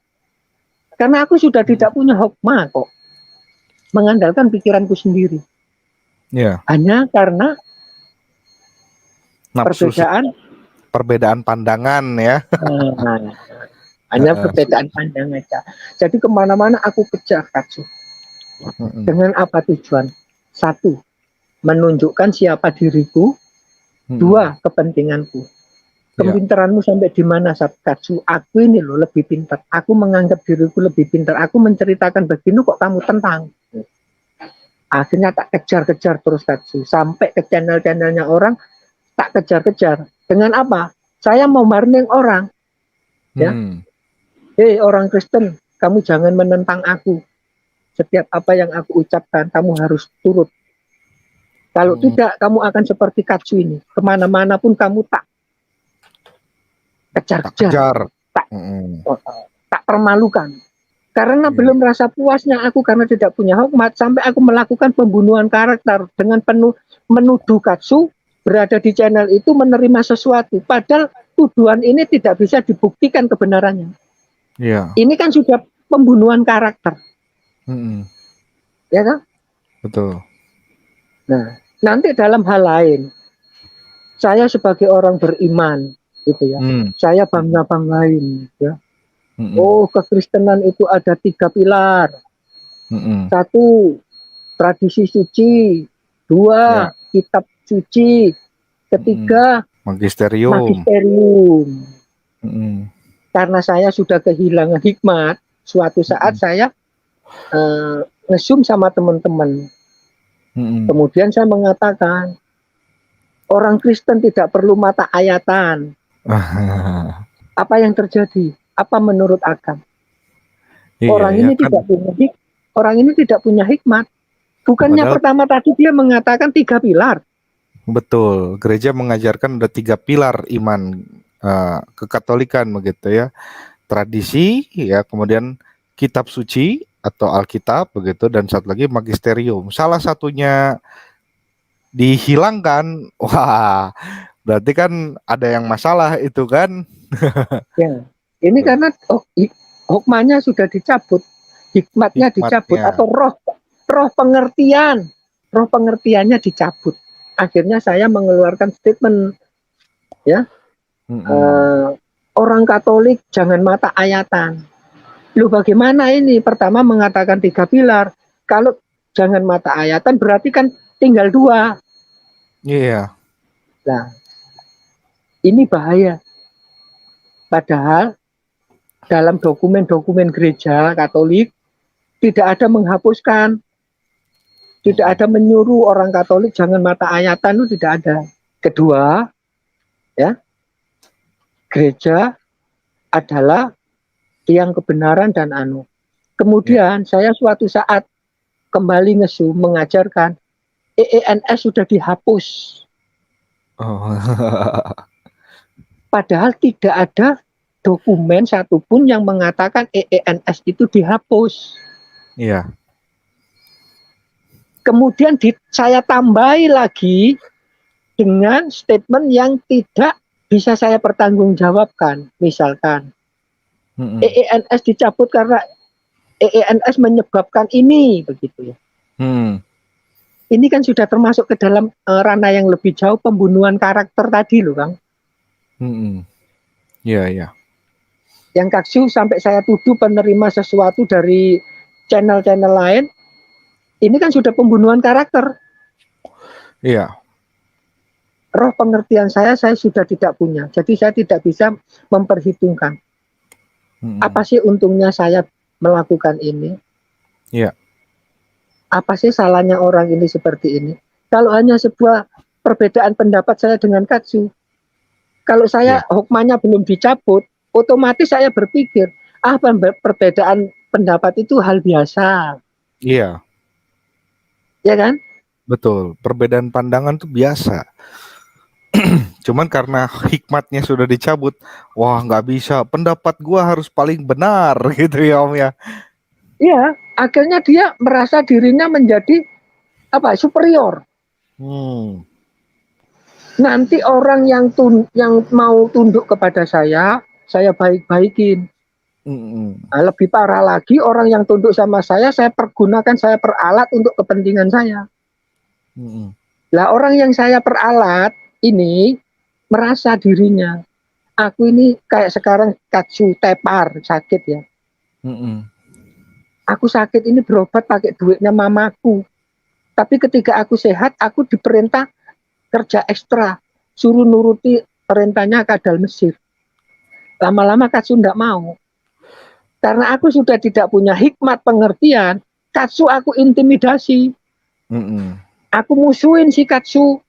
C: Karena aku sudah tidak punya hokmah kok. Mengandalkan pikiranku sendiri.
B: Iya.
C: Hanya karena
B: Nafsu perbedaan pandangan ya.
C: nah, hanya perbedaan pandang aja. Jadi kemana-mana aku kejar Katsu.
B: Mm-mm.
C: Dengan apa tujuan? Satu, menunjukkan siapa diriku.
B: Mm-mm.
C: Dua, kepentinganku.
B: Iya.
C: Kepintaranmu sampai di mana, Katsu? Aku ini loh lebih pintar. Aku menganggap diriku lebih pintar. Aku menceritakan begini kok kamu tentang. Akhirnya tak kejar-kejar terus Katsu. Sampai ke channel-channelnya orang, tak kejar-kejar. Dengan apa? Saya mau warning orang. Ya,
B: Hmm.
C: hei orang Kristen, kamu jangan menentang aku. Setiap apa yang aku ucapkan, kamu harus turut. Kalau tidak, kamu akan seperti Katsu ini. Kemana-mana pun kamu tak
B: Tak
C: kejar-kejar.
B: kejar.
C: Tak,
B: Mm-mm.
C: tak permalukan. Karena
B: Iya.
C: belum merasa puasnya aku karena tidak punya hikmat. Sampai aku melakukan pembunuhan karakter. Dengan penuh menuduh Katsu berada di channel itu menerima sesuatu. Padahal tuduhan ini tidak bisa dibuktikan kebenarannya.
B: Iya.
C: Ini kan sudah pembunuhan karakter.
B: Mm-mm.
C: Ya kan?
B: Betul.
C: Nah, nanti dalam hal lain, saya sebagai orang beriman, gitu ya, saya bangga-banggain, ya.
B: Mm-mm.
C: Oh, kekristenan itu ada 3 pilar.
B: Mm-mm.
C: 1, tradisi suci. 2,
B: Ya.
C: kitab suci. 3,
B: Magisterium.
C: magisterium.
B: Mm-mm.
C: Karena saya sudah kehilangan hikmat, suatu saat saya nge-zoom sama teman-teman.
B: Mm-mm.
C: Kemudian saya mengatakan, orang Kristen tidak perlu mata ayatan. Apa yang terjadi? Apa menurut agama?
B: Iya,
C: Orang
B: ya
C: ini
B: kan.
C: tidak punya hikmat. Bukannya
B: Padahal
C: pertama tadi dia mengatakan 3 pilar.
B: betul, gereja mengajarkan ada 3 pilar iman kekatolikan begitu ya. Tradisi, ya, kemudian kitab suci atau Alkitab begitu, dan satu lagi magisterium. Salah satunya dihilangkan, wah, berarti kan ada yang masalah itu kan.
C: Ya. Ini karena hikmahnya sudah dicabut, hikmatnya dicabut,
B: Hikmatnya.
C: atau roh pengertiannya dicabut. Akhirnya saya mengeluarkan statement, ya, orang Katolik jangan mata ayatan. Lu bagaimana ini? Pertama mengatakan 3 pilar. Kalau jangan mata ayatan berarti kan tinggal 2.
B: Iya.
C: Nah, ini bahaya. Padahal dalam dokumen-dokumen gereja Katolik tidak ada menghapuskan, tidak ada menyuruh orang Katolik jangan mata ayatan, itu tidak ada. Kedua, ya, gereja adalah tiang kebenaran dan Kemudian saya suatu saat kembali ngesu mengajarkan EENS sudah dihapus.
B: Oh.
C: Padahal tidak ada dokumen satupun yang mengatakan EENS itu dihapus.
B: Iya.
C: Kemudian saya tambahi lagi dengan statement yang tidak bisa saya pertanggungjawabkan. Misalkan
B: Mm-mm.
C: EENS dicabut karena EENS menyebabkan ini, begitu ya.
B: Hmm.
C: Ini kan sudah termasuk ke dalam ranah yang lebih jauh, pembunuhan karakter tadi loh, Kang.
B: Mm-mm. Iya, iya.
C: Yang Kaksu sampai saya tuduh penerima sesuatu dari channel-channel lain, ini kan sudah pembunuhan karakter.
B: Iya.
C: Roh pengertian saya sudah tidak punya. Jadi saya tidak bisa memperhitungkan.
B: Mm-mm.
C: Apa sih untungnya saya melakukan ini?
B: Iya.
C: Apa sih salahnya orang ini seperti ini? Kalau hanya sebuah perbedaan pendapat saya dengan Katsu, kalau
B: Iya.
C: saya hukmanya belum dicabut, otomatis saya berpikir, perbedaan pendapat itu hal biasa,
B: Iya,
C: ya kan?
B: betul. Perbedaan pandangan tuh biasa. Cuman karena hikmatnya sudah dicabut, wah nggak bisa. Pendapat gua harus paling benar gitu ya Om ya.
C: Ya, akhirnya dia merasa dirinya menjadi superior.
B: Hmm.
C: Nanti orang yang mau tunduk kepada saya baik-baikin.
B: Mm-mm.
C: Nah, lebih parah lagi orang yang tunduk sama saya pergunakan, saya peralat untuk kepentingan saya.
B: Mm-mm.
C: Lah orang yang saya peralat ini merasa dirinya, aku ini kayak sekarang Katsu tepar sakit ya.
B: Mm-mm.
C: Aku sakit ini berobat pakai duitnya mamaku. Tapi ketika aku sehat, aku diperintah kerja ekstra, suruh nuruti perintahnya kadal Mesir. Lama-lama Katsu tidak mau. Karena aku sudah tidak punya hikmat pengertian, Katsu aku intimidasi.
B: Mm-mm.
C: Aku musuhin si Katsu.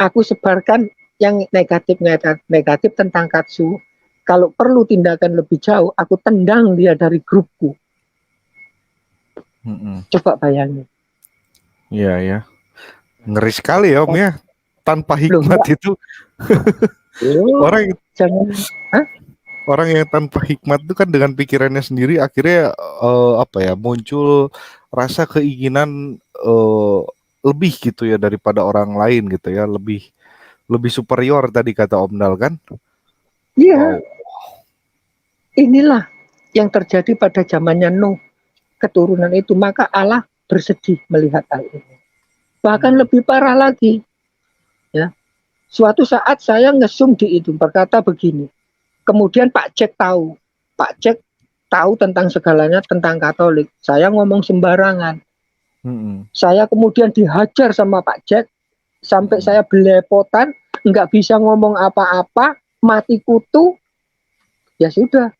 C: Aku sebarkan yang negatif tentang Katsu. Kalau perlu tindakan lebih jauh, aku tendang dia dari grupku.
B: Mm-mm.
C: Coba bayangin.
B: Iya ya. Ngeri sekali ya Om ya. Tanpa
C: Loh,
B: hikmat
C: enggak.
B: itu
C: Loh,
B: orang
C: jangan. Hah?
B: orang yang tanpa hikmat itu kan dengan pikirannya sendiri akhirnya muncul rasa keinginan lebih gitu ya daripada orang lain gitu ya, lebih lebih superior tadi kata Om Dal kan.
C: Iya,
B: Wow.
C: inilah yang terjadi pada zamannya Nuh. Keturunan itu, maka Allah bersedih melihat hal ini. Bahkan
B: Hmm.
C: lebih parah lagi, ya. Suatu saat saya ngesum di itu berkata begini. Kemudian Pak Jack tahu tentang segalanya tentang Katolik. Saya ngomong sembarangan.
B: Mm-mm.
C: Saya kemudian dihajar sama Pak Jack sampai
B: Mm-mm.
C: saya belepotan, nggak bisa ngomong apa-apa, mati kutu. Ya sudah,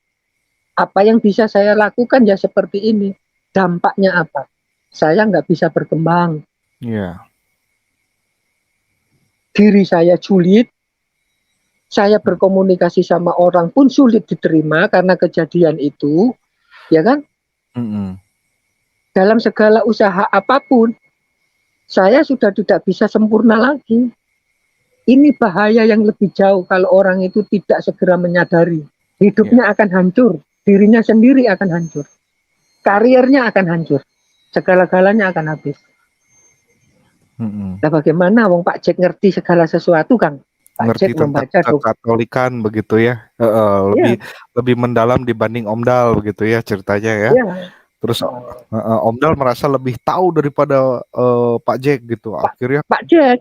C: apa yang bisa saya lakukan ya seperti ini. Dampaknya apa? Saya nggak bisa berkembang.
B: Iya.
C: Diri saya sulit, saya berkomunikasi sama orang pun sulit diterima karena kejadian itu, ya kan?
B: Mm-mm.
C: Dalam segala usaha apapun, saya sudah tidak bisa sempurna lagi. Ini bahaya yang lebih jauh kalau orang itu tidak segera menyadari.
B: Iya.
C: Hidupnya akan hancur, dirinya sendiri akan hancur, karirnya akan hancur, segala-galanya akan habis.
B: Mm-mm.
C: Nah bagaimana wong Pak Jack ngerti segala sesuatu, Kang? Pak
B: Ngerti
C: Jack
B: tentang
C: membaca
B: kekatolikan begitu ya. Lebih
C: ya,
B: lebih mendalam dibanding Om Dal begitu ya ceritanya ya.
C: ya,
B: Terus Om Dal merasa lebih tahu daripada Pak Jack gitu.
C: Pak,
B: Akhirnya
C: Pak Jack.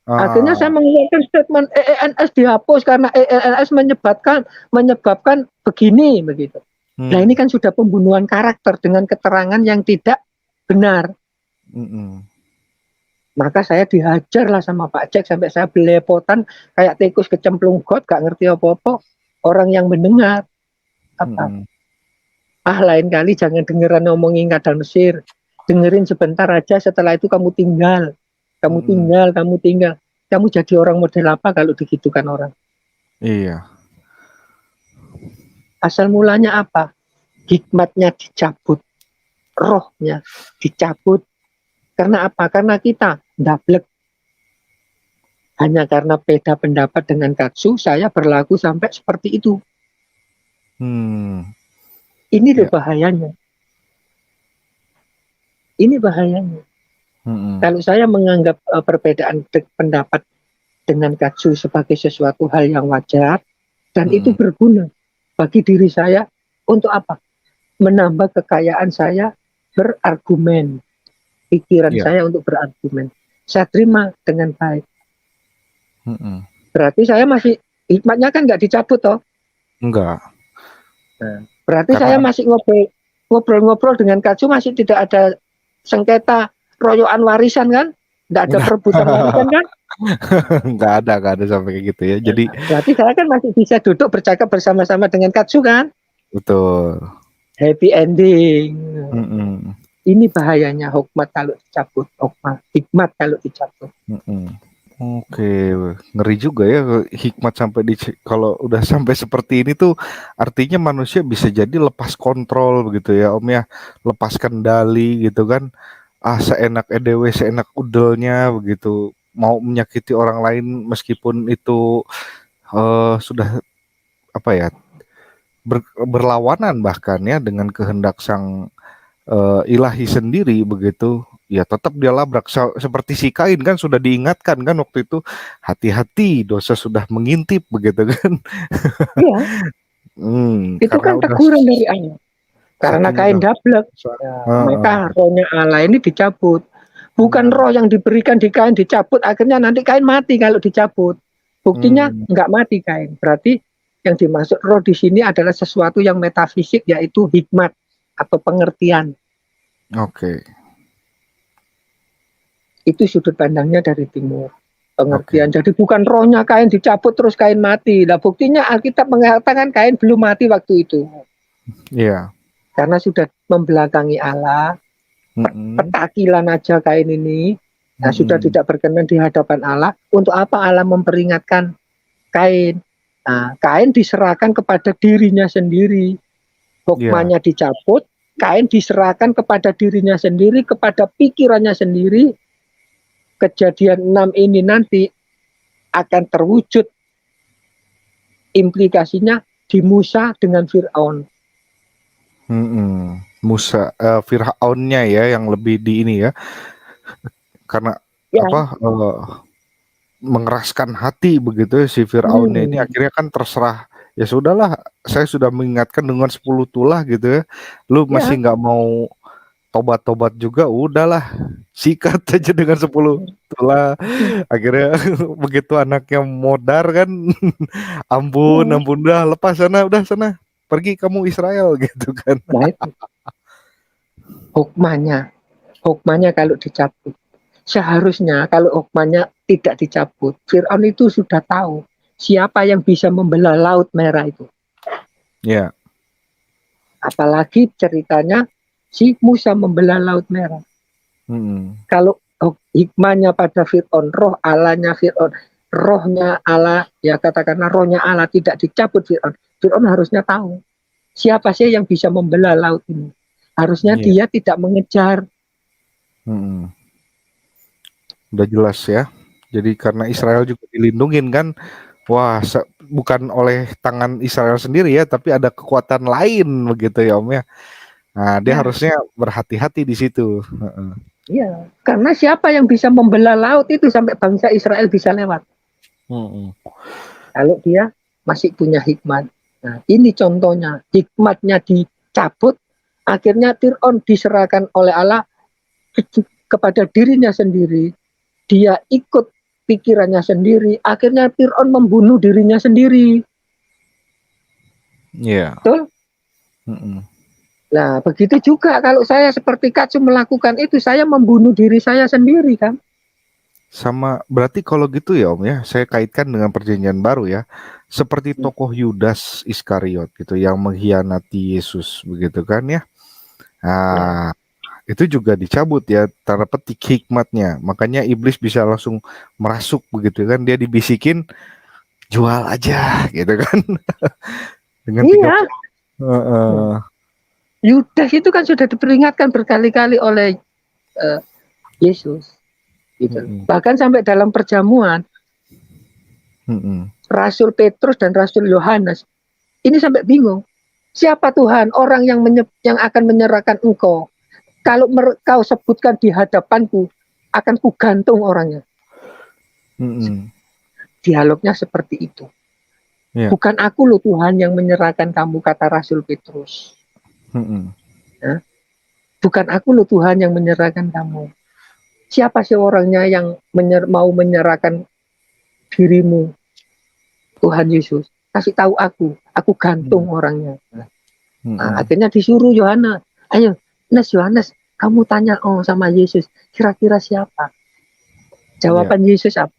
C: Akhirnya saya
B: uh,
C: mengeluarkan statement EENS dihapus karena EENS menyebabkan begini begitu. Nah ini
B: hmm,
C: kan sudah pembunuhan karakter dengan keterangan yang tidak benar.
B: mm-mm.
C: Maka saya dihajar lah sama Pak Jack sampai saya belepotan kayak tikus kecemplung got, gak ngerti apa-apa. Orang yang mendengar apa?
B: Mm-mm.
C: Lain kali jangan dengeran ngomongin kadal Mesir. Dengerin sebentar aja, setelah itu kamu tinggal. Kamu
B: Mm-mm.
C: tinggal, kamu tinggal. Kamu jadi orang model apa kalau digitukan orang?
B: Iya.
C: Asal mulanya apa? Hikmatnya dicabut, rohnya dicabut. Karena apa? Karena kita ndablek. Hanya karena beda pendapat dengan Katsu, saya berlaku sampai seperti itu.
B: Hmm.
C: Ini loh
B: Ya.
C: bahayanya. Ini bahayanya.
B: Mm-mm.
C: Kalau saya menganggap perbedaan pendapat dengan Katsu sebagai sesuatu hal yang wajar dan itu
B: Mm-mm.
C: berguna bagi diri saya untuk apa? Menambah kekayaan saya berargumen, pikiran
B: Iya.
C: saya untuk berargumen. Saya terima dengan baik.
B: Mm-mm.
C: Berarti saya masih hikmatnya kan nggak dicabut toh.
B: Enggak,
C: Nah, berarti saya
B: karena
C: masih ngobrol-ngobrol dengan Katsu masih tidak ada sengketa royoan warisan kan? Tidak ada
B: enggak,
C: perebutan warisan kan?
B: enggak ada sampai kayak gitu ya. Jadi
C: Nah, berarti saya kan masih bisa duduk bercakap bersama-sama dengan Katsu kan?
B: betul.
C: Happy ending.
B: Mm-mm.
C: Ini bahayanya hikmat kalau dicabut, hikmat kalau dicabut.
B: Mm-mm. Oke, ngeri juga ya hikmat sampai di kalau udah sampai seperti ini tuh artinya manusia bisa jadi lepas kontrol begitu ya Om ya, lepas kendali gitu kan, seenak edewe seenak udelnya begitu, mau menyakiti orang lain meskipun itu sudah apa ya berlawanan bahkan ya dengan kehendak sang ilahi sendiri begitu, ya tetap dia labrak. Seperti si Kain kan sudah diingatkan kan waktu itu, hati-hati dosa sudah mengintip begitu kan.
C: Iya, itu
B: Karena
C: kan
B: udah
C: teguran dari Allah. Karena
B: saking
C: Kain
B: udah
C: dablek, ya,
B: Heeh.
C: maka rohnya Allah ini dicabut. Bukan
B: Hmm,
C: roh yang diberikan di Kain dicabut, akhirnya nanti Kain mati kalau dicabut. Buktinya
B: hmm,
C: nggak mati Kain. Berarti yang dimaksud roh di sini adalah sesuatu yang metafisik, yaitu hikmat atau pengertian.
B: oke,
C: Itu sudut pandangnya dari timur.
B: oke,
C: Pengertian. Jadi bukan rohnya Kain dicabut terus Kain mati. Nah buktinya Alkitab mengatakan Kain belum mati waktu itu.
B: iya,
C: Karena sudah membelakangi Allah,
B: mm-mm,
C: petakilan aja Kain ini. Nah sudah
B: mm-mm,
C: tidak berkenan di hadapan Allah. Untuk apa Allah memperingatkan Kain? Nah, Kain diserahkan kepada dirinya sendiri.
B: iya,
C: Hukmanya dicabut, Kain diserahkan kepada dirinya sendiri, kepada pikirannya sendiri. Kejadian 6 ini nanti akan terwujud implikasinya di Musa dengan Fir'aun.
B: mm-mm. Musa, Fir'aunnya ya yang lebih di ini ya, karena
C: Ya,
B: apa mengeraskan hati begitu ya si Firaunnya ini, akhirnya kan terserah, ya sudahlah, saya sudah mengingatkan dengan 10 tulah gitu ya, lu
C: ya,
B: masih nggak mau tobat-tobat juga, udahlah sikat aja dengan 10 tulah. Akhirnya begitu anaknya modar kan, ampun
C: ya.
B: ampun, udah sana pergi kamu Israel gitu kan.
C: Nah itu hukmanya, hukmanya kalau dicabut. Seharusnya kalau hukmanya tidak dicabut, Fir'aun itu sudah tahu siapa yang bisa membelah Laut Merah itu.
B: Ya.
C: Apalagi ceritanya si Musa membelah Laut Merah.
B: Mm-mm.
C: Kalau hikmahnya pada Fir'aun, roh Allahnya Fir'aun, rohnya Allah, ya katakanlah rohnya Allah tidak dicabut Fir'aun. Fir'aun harusnya tahu siapa sih yang bisa membelah laut ini. Harusnya
B: Iya.
C: dia tidak mengejar.
B: Mm-mm. Udah jelas ya, jadi karena Israel juga dilindungin kan. Wah, bukan oleh tangan Israel sendiri ya, tapi ada kekuatan lain begitu ya Om ya. Nah, dia
C: Ya,
B: harusnya berhati-hati di situ. Heeh.
C: iya. Karena siapa yang bisa membelah laut itu sampai bangsa Israel bisa lewat?
B: Mm-mm.
C: Kalau dia masih punya hikmat. Nah, ini contohnya. Hikmatnya dicabut, akhirnya Fir'aun diserahkan oleh Allah kepada dirinya sendiri. Dia ikut pikirannya sendiri. Akhirnya Fir'aun membunuh dirinya sendiri.
B: Iya.
C: Betul?
B: Mm-mm.
C: Nah, begitu juga kalau saya seperti Katsu melakukan itu, saya membunuh diri saya sendiri kan?
B: Sama berarti kalau gitu ya Om ya, saya kaitkan dengan perjanjian baru ya. Seperti tokoh Yudas Iskariot gitu yang mengkhianati Yesus begitu kan ya.
C: Ya,
B: Nah, itu juga dicabut ya tanda petik hikmatnya. Makanya iblis bisa langsung merasuk begitu kan, dia dibisikin jual aja gitu kan. Dengan 30.
C: iya.
B: Heeh.
C: Yudas itu kan sudah diperingatkan berkali-kali oleh uh, Yesus. Gitu.
B: Mm-mm.
C: Bahkan sampai dalam perjamuan,
B: Mm-mm.
C: Rasul Petrus dan Rasul Yohanes ini sampai bingung. Siapa Tuhan orang yang akan menyerahkan engkau? Kalau kau sebutkan di hadapanku, akan kugantung orangnya.
B: Mm-mm.
C: Dialognya seperti itu.
B: Iya.
C: Bukan aku loh Tuhan yang menyerahkan kamu, kata Rasul Petrus.
B: Mm-mm.
C: Ya. Bukan aku loh Tuhan yang menyerahkan kamu. Siapa sih orangnya yang mau menyerahkan dirimu, Tuhan Yesus? Kasih tahu aku gantung orangnya. Nah,
B: Mm-mm.
C: akhirnya disuruh Yohanes, ayo Yohanes, kamu tanya sama Yesus, kira-kira siapa?
B: Iya.
C: Jawaban Yesus apa?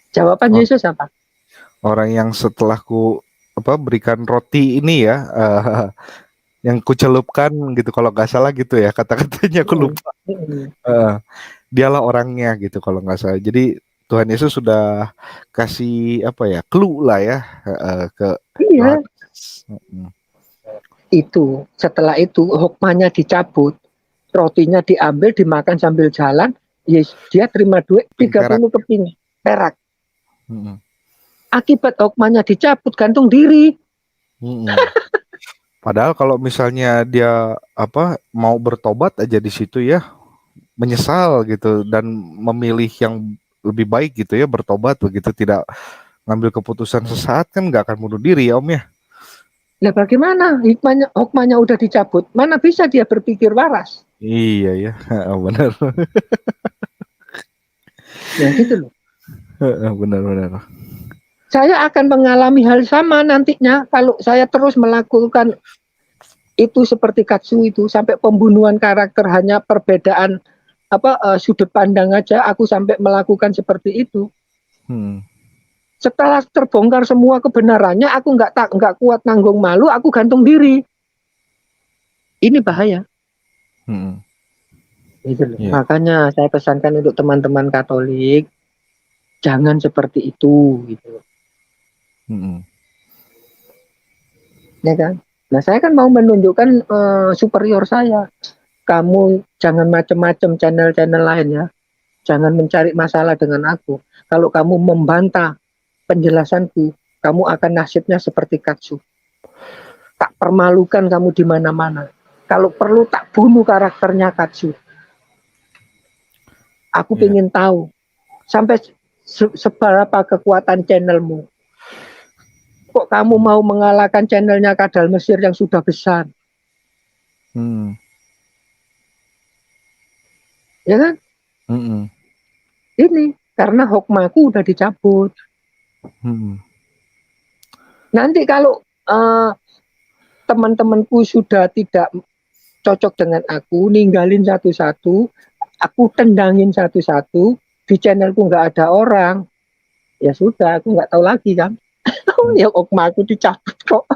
C: Jawaban
B: Oh,
C: Yesus apa?
B: orang yang setelahku berikan roti ini ya, yang kucelupkan gitu kalau nggak salah gitu ya kata-katanya aku
C: Hmm.
B: lupa. Dialah orangnya gitu kalau nggak salah. Jadi Tuhan Yesus sudah kasih clue lah ya ke
C: Iya,
B: Yohanes. Mm-mm.
C: itu setelah itu hokmanya dicabut, rotinya diambil dimakan sambil jalan, yes, dia terima duit
B: Ping perak.
C: 30 keping perak.
B: Mm-mm.
C: Akibat hokmanya dicabut, gantung diri.
B: Mm-mm. Padahal kalau misalnya dia mau bertobat aja di situ ya, menyesal gitu dan memilih yang lebih baik gitu ya, bertobat begitu, tidak ngambil keputusan sesaat, kan nggak akan bunuh diri ya Om ya.
C: Nah bagaimana hokmanya udah dicabut, mana bisa dia berpikir waras?
B: Iya ya, benar.
C: Ya gitu loh.
B: Benar-benar.
C: Saya akan mengalami hal sama nantinya kalau saya terus melakukan itu seperti Katsu itu, sampai pembunuhan karakter hanya perbedaan sudut pandang aja, aku sampai melakukan seperti itu.
B: Hmm.
C: Setelah terbongkar semua kebenarannya, aku nggak kuat nanggung malu, aku gantung diri. Ini bahaya.
B: Hmm.
C: Gitu loh.
B: Iya.
C: Makanya saya pesankan untuk teman-teman Katolik, jangan seperti itu. Gitu.
B: Hmm.
C: Ya kan? Nah saya kan mau menunjukkan superior saya. Kamu jangan macam-macam channel-channel lain ya. Jangan mencari masalah dengan aku. Kalau kamu membantah penjelasanku, kamu akan nasibnya seperti Katsu. Tak permalukan kamu di mana-mana. Kalau perlu tak bunuh karakternya Katsu. Aku
B: Iya.
C: ingin tahu sampai seberapa kekuatan channelmu. Kok kamu mau mengalahkan channelnya Kadal Mesir yang sudah besar?
B: Hmm.
C: Ya kan?
B: Hmm.
C: Ini karena hokmaku udah dicabut.
B: Hmm.
C: Nanti kalau teman-temanku sudah tidak cocok dengan aku, ninggalin satu-satu, aku tendangin satu-satu, di channelku nggak ada orang, ya sudah, aku nggak tahu lagi kan. Ya hokmaku dicabut kok.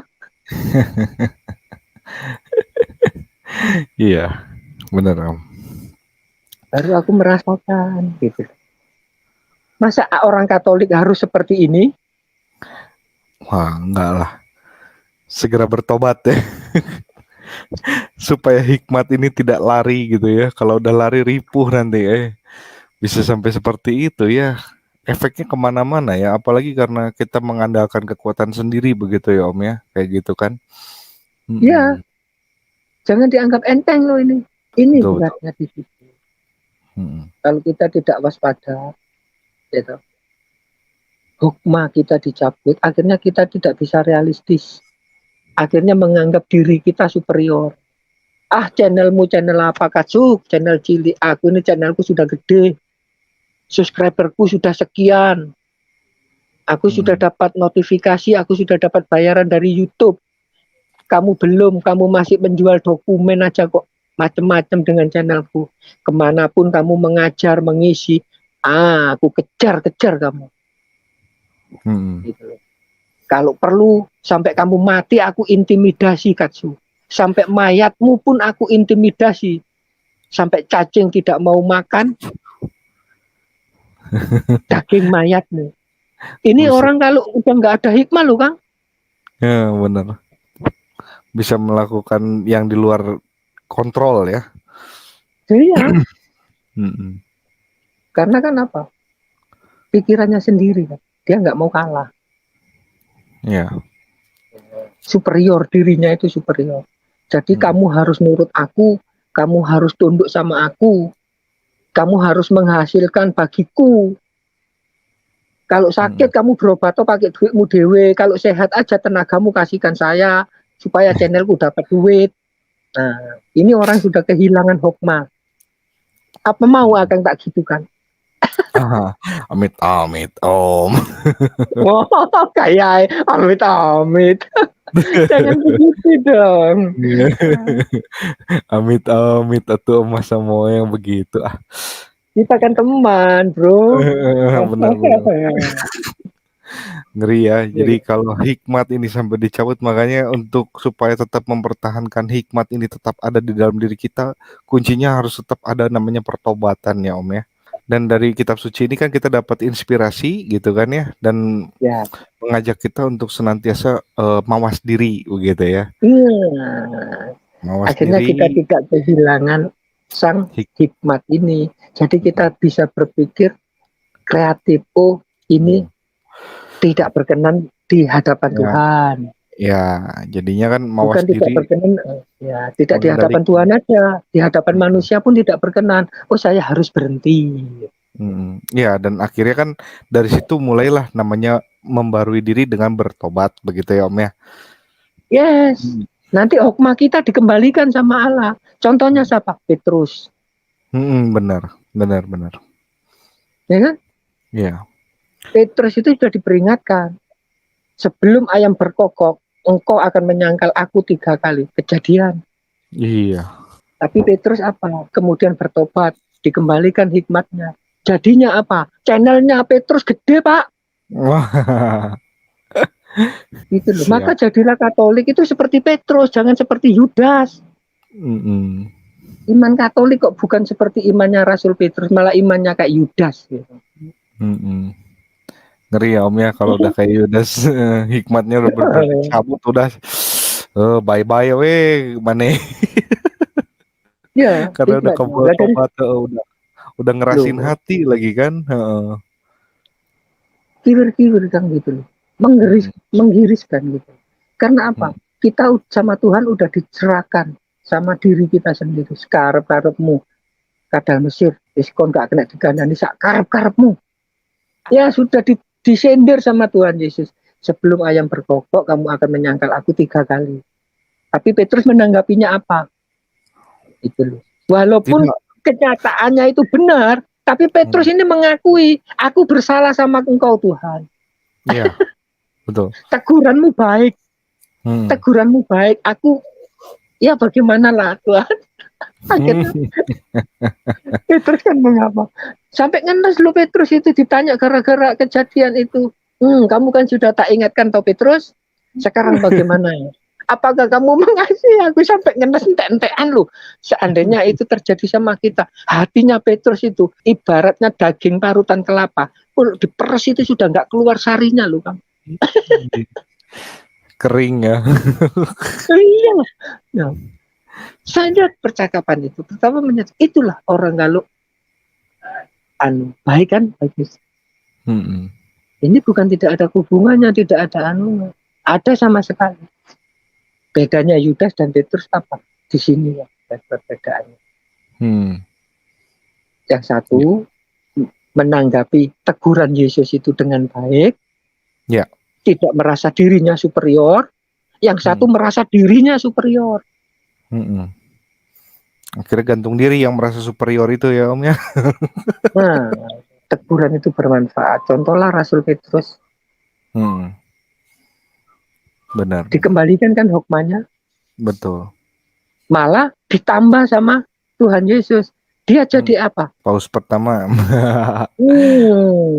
B: Iya, benar Om.
C: Baru aku merasakan gitu. Masa orang Katolik harus seperti ini?
B: Wah, enggak lah. Segera bertobat ya. Supaya hikmat ini tidak lari gitu ya. Kalau udah lari ripuh nanti bisa sampai seperti itu ya. Efeknya kemana-mana ya. Apalagi karena kita mengandalkan kekuatan sendiri begitu ya Om ya. Kayak gitu kan.
C: Ya, jangan dianggap enteng loh ini. Ini
B: Betul, betul.
C: beratnya di situ.
B: Mm-mm.
C: Kalau kita tidak waspada, gitu, hukma kita dicabut, akhirnya kita tidak bisa realistis. Akhirnya menganggap diri kita superior. Ah, channelmu channel apa Kacuk? Channel cilik. Aku ini channelku sudah gede. Subscriberku sudah sekian. Aku sudah dapat notifikasi, aku sudah dapat bayaran dari YouTube. Kamu belum, kamu masih menjual dokumen aja kok. Macam-macam dengan channelku. Kemanapun kamu mengajar, mengisi, aku kejar-kejar kamu. Gitu. Kalau perlu sampai kamu mati aku intimidasi Katsu. Sampai mayatmu pun aku intimidasi. Sampai cacing tidak mau makan daging mayatmu. Ini
B: Buset.
C: orang kalau udah nggak ada hikmah loh Kang.
B: Ya benar. Bisa melakukan yang di luar kontrol ya.
C: Iya,
B: Mm-mm.
C: karena kan apa? Pikirannya sendiri kan. Dia nggak mau kalah.
B: Ya.
C: Superior, dirinya itu superior. Jadi kamu harus nurut aku, kamu harus tunduk sama aku. kamu harus menghasilkan bagiku. Kalau sakit kamu berobat atau pakai duitmu dewe. Kalau sehat aja tenagamu kasihkan saya supaya channelku dapat duit. Nah, ini orang sudah kehilangan hokmah. Apa mau akan tak gitu kan?
B: Amit amit om.
C: Wow, kayak amit-amit. Jangan begitu dong.
B: Amit amit atau masa mau yang begitu
C: Kita kan teman, bro.
B: benar ngeri ya. Jadi kalau hikmat ini sampai dicabut, makanya untuk supaya tetap mempertahankan hikmat ini tetap ada di dalam diri kita, kuncinya harus tetap ada namanya pertobatan ya om ya. Dan dari kitab suci ini kan kita dapat inspirasi gitu kan ya, dan
C: Ya,
B: mengajak kita untuk senantiasa mawas diri begitu ya.
C: iya.
B: Mawas
C: Akhirnya kita
B: diri.
C: tidak kehilangan sang hikmat ini. Jadi kita bisa berpikir kreatif. Oh, ini tidak berkenan di hadapan
B: Ya.
C: Tuhan.
B: Ya, jadinya kan mawas
C: Bukan tidak
B: diri.
C: berkenan, ya tidak di
B: Mulai
C: hadapan
B: dari
C: Tuhan aja, di hadapan manusia pun tidak berkenan. Oh, saya harus berhenti.
B: ya, dan akhirnya kan dari situ mulailah namanya membarui diri dengan bertobat begitu ya om ya.
C: Yes. Nanti hokmah kita dikembalikan sama Allah. Contohnya siapa? Petrus.
B: Benar.
C: Ya kan?
B: Ya.
C: Petrus itu sudah diperingatkan. Sebelum ayam berkokok, engkau akan menyangkal aku 3 kali. Kejadian.
B: Iya.
C: Tapi Petrus apa? Kemudian bertobat, dikembalikan hikmatnya. Jadinya apa? Channelnya Petrus gede, Pak.
B: Wah.
C: Gitu loh.
B: Siap.
C: Maka jadilah Katolik itu seperti Petrus, jangan seperti Yudas. Iman Katolik kok bukan seperti imannya Rasul Petrus, malah imannya kayak Yudas. Gitu.
B: Ngeri ya om ya kalau udah kayak Yudas. Hikmatnya udah bercabut udah. Bye bye we mana.
C: Ya,
B: Karena udah
C: hikmatnya.
B: tobat udah ngerasin
C: Loh.
B: hati lagi kan.
C: Kiwir-kiwir kan gitu loh. Menggiriskan gitu. Karena apa? Kita sama Tuhan udah dicerahkan sama diri kita sendiri. Sekarep-karepmu. Kadal Mesir. Diskon gak kena digandani sak karep-karepmu. Ya sudah disender sama Tuhan Yesus. Sebelum ayam berkokok, kamu akan menyangkal aku 3 kali. Tapi Petrus menanggapinya apa? Itu loh. Walaupun kenyataannya itu benar, tapi Petrus ini mengakui, aku bersalah sama engkau Tuhan.
B: Iya, betul.
C: Teguranmu baik. Teguranmu baik. Aku, ya bagaimana lah Tuhan. Akhirnya Petrus kan mengapa? Sampai ngenes lo Petrus itu ditanya gara-gara kejadian itu. Kamu kan sudah tak ingatkan tau Petrus. Sekarang bagaimana ya? Apakah kamu mengasihi aku? Sampai ngenes entek-entekan lo. Seandainya itu terjadi sama kita, hatinya Petrus itu ibaratnya daging parutan kelapa. Kalau diperes itu sudah nggak keluar sarinya lo kan.
B: Kering ya.
C: Iya. Ya. Saya percakapan itu pertama itulah orang kalau baik kan bagus. Ini bukan tidak ada hubungannya, tidak ada ada sama sekali. Bedanya Yudas dan Petrus apa? Di sini ya perbedaannya. Yang satu menanggapi teguran Yesus itu dengan baik,
B: ya,
C: tidak merasa dirinya superior. Yang satu merasa dirinya superior.
B: Akhirnya gantung diri yang merasa superior itu ya om ya.
C: Nah, teguran itu bermanfaat. Contohlah Rasul Petrus.
B: Benar.
C: Dikembalikan kan hukmanya.
B: Betul.
C: Malah ditambah sama Tuhan Yesus. Dia jadi apa?
B: Paus pertama.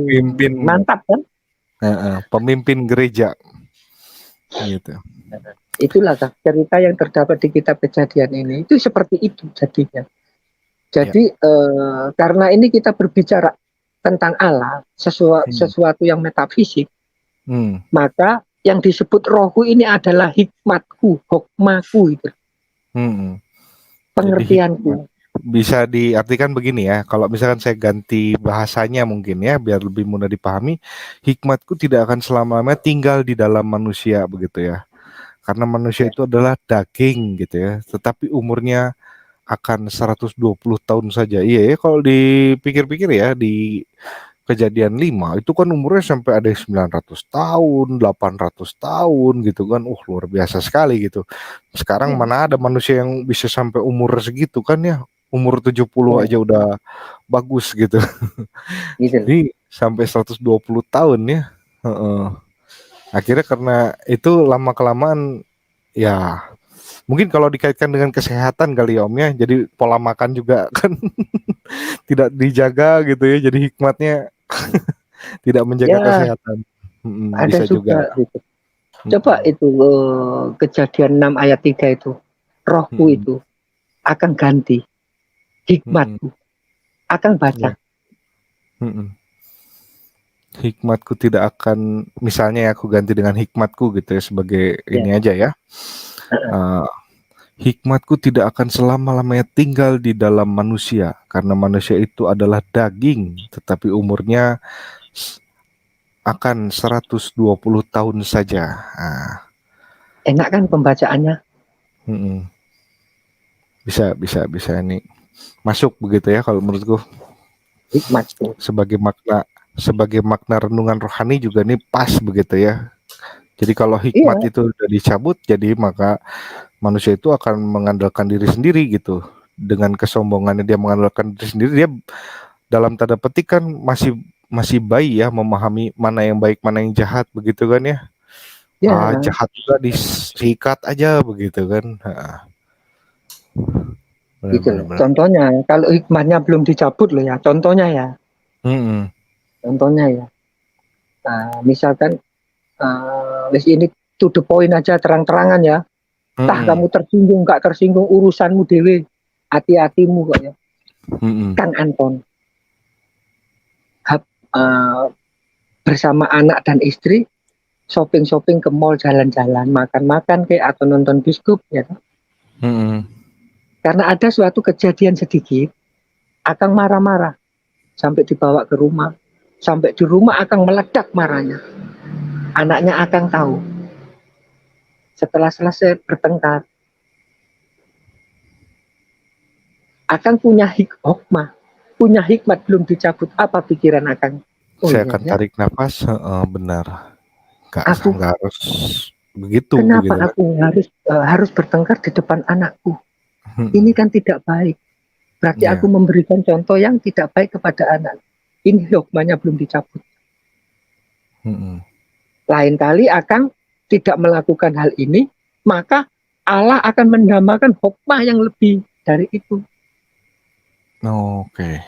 B: Pimpin.
C: Mantap kan?
B: Pemimpin gereja. Gitu.
C: Itulah cerita yang terdapat di kitab Kejadian ini. Itu seperti itu jadinya. Jadi karena ini kita berbicara tentang Allah, sesuatu yang metafisik, maka yang disebut rohku ini adalah hikmatku, hokmaku itu. Pengertianku.
B: Bisa diartikan begini ya, kalau misalkan saya ganti bahasanya mungkin ya, biar lebih mudah dipahami, hikmatku tidak akan selama-lamanya tinggal di dalam manusia begitu ya. Karena manusia itu adalah daging gitu ya, tetapi umurnya akan 120 tahun saja. Iya ya, kalau dipikir-pikir ya, di Kejadian 5 itu kan umurnya sampai ada yang 900 tahun, 800 tahun gitu kan. Luar biasa sekali gitu. Sekarang
C: Ya,
B: mana ada manusia yang bisa sampai umur segitu kan ya. Umur 70
C: ya,
B: aja udah bagus gitu.
C: gitu loh.
B: Ini sampai 120 tahun ya. Heeh. Akhirnya karena itu lama kelamaan ya, mungkin kalau dikaitkan dengan kesehatan kali ya Om ya. Jadi pola makan juga kan tidak dijaga gitu ya. Jadi hikmatnya tidak menjaga
C: Ya,
B: kesehatan.
C: ada
B: Bisa juga.
C: juga gitu. Coba
B: Mm-mm.
C: itu Kejadian 6 ayat 3 itu. Rohku
B: Mm-mm.
C: itu akan ganti
B: Mm-mm.
C: hikmatku, akan baca.
B: Ya. Mm-mm. Hikmatku tidak akan, misalnya ya, aku ganti dengan hikmatku gitu ya, sebagai
C: Ya,
B: ini aja ya. Uh, Hikmatku tidak akan selama-lamanya tinggal di dalam manusia, karena manusia itu adalah daging, tetapi umurnya s- akan 120 tahun saja.
C: enak kan pembacaannya,
B: Mm-mm. Bisa ini masuk begitu ya kalau menurutku.
C: hikmatku.
B: Sebagai makna renungan rohani juga nih pas begitu ya. Jadi kalau hikmat
C: Iya,
B: itu udah dicabut, jadi maka manusia itu akan mengandalkan diri sendiri gitu. Dengan kesombongannya dia mengandalkan diri sendiri, dia dalam tanda petik kan masih masih bayi ya, memahami mana yang baik, mana yang jahat begitu kan ya.
C: ya,
B: Jahat juga disikat aja begitu kan.
C: gitu loh.
B: Benar-benar.
C: Contohnya, kalau hikmatnya belum dicabut loh ya,
B: Hmm.
C: contohnya ya. Nah, misalkan wis ini to the point aja terang-terangan ya. Tah
B: Hmm.
C: kamu tersinggung nggak tersinggung urusanmu dewe, hati-hatimu kok ya.
B: Hmm.
C: Kang Anton hap, eh, bersama anak dan istri shopping-shopping ke mall, jalan-jalan, makan-makan kayak atau nonton bioskop ya.
B: Hmm.
C: Karena ada suatu kejadian sedikit, Akang marah-marah sampai dibawa ke rumah. Sampai di rumah Akang meledak marahnya. Anaknya Akang tahu. Setelah selesai bertengkar, Akang punya hikmah, punya hikmat belum dicabut. Apa pikiran Akang? Oh
B: Saya
C: iya
B: akan
C: ya,
B: tarik nafas, benar. Nggak,
C: aku
B: nggak harus begitu
C: kenapa
B: begitu kan.
C: aku harus bertengkar di depan anakku? Ini
B: Hmm.
C: kan tidak baik. Berarti aku
B: Ya.
C: memberikan contoh yang tidak baik kepada anak. Ini hikmahnya belum dicabut.
B: Hmm.
C: Lain kali Akang tidak melakukan hal ini, maka Allah akan mendambakan hikmah yang lebih dari itu.
B: Oke.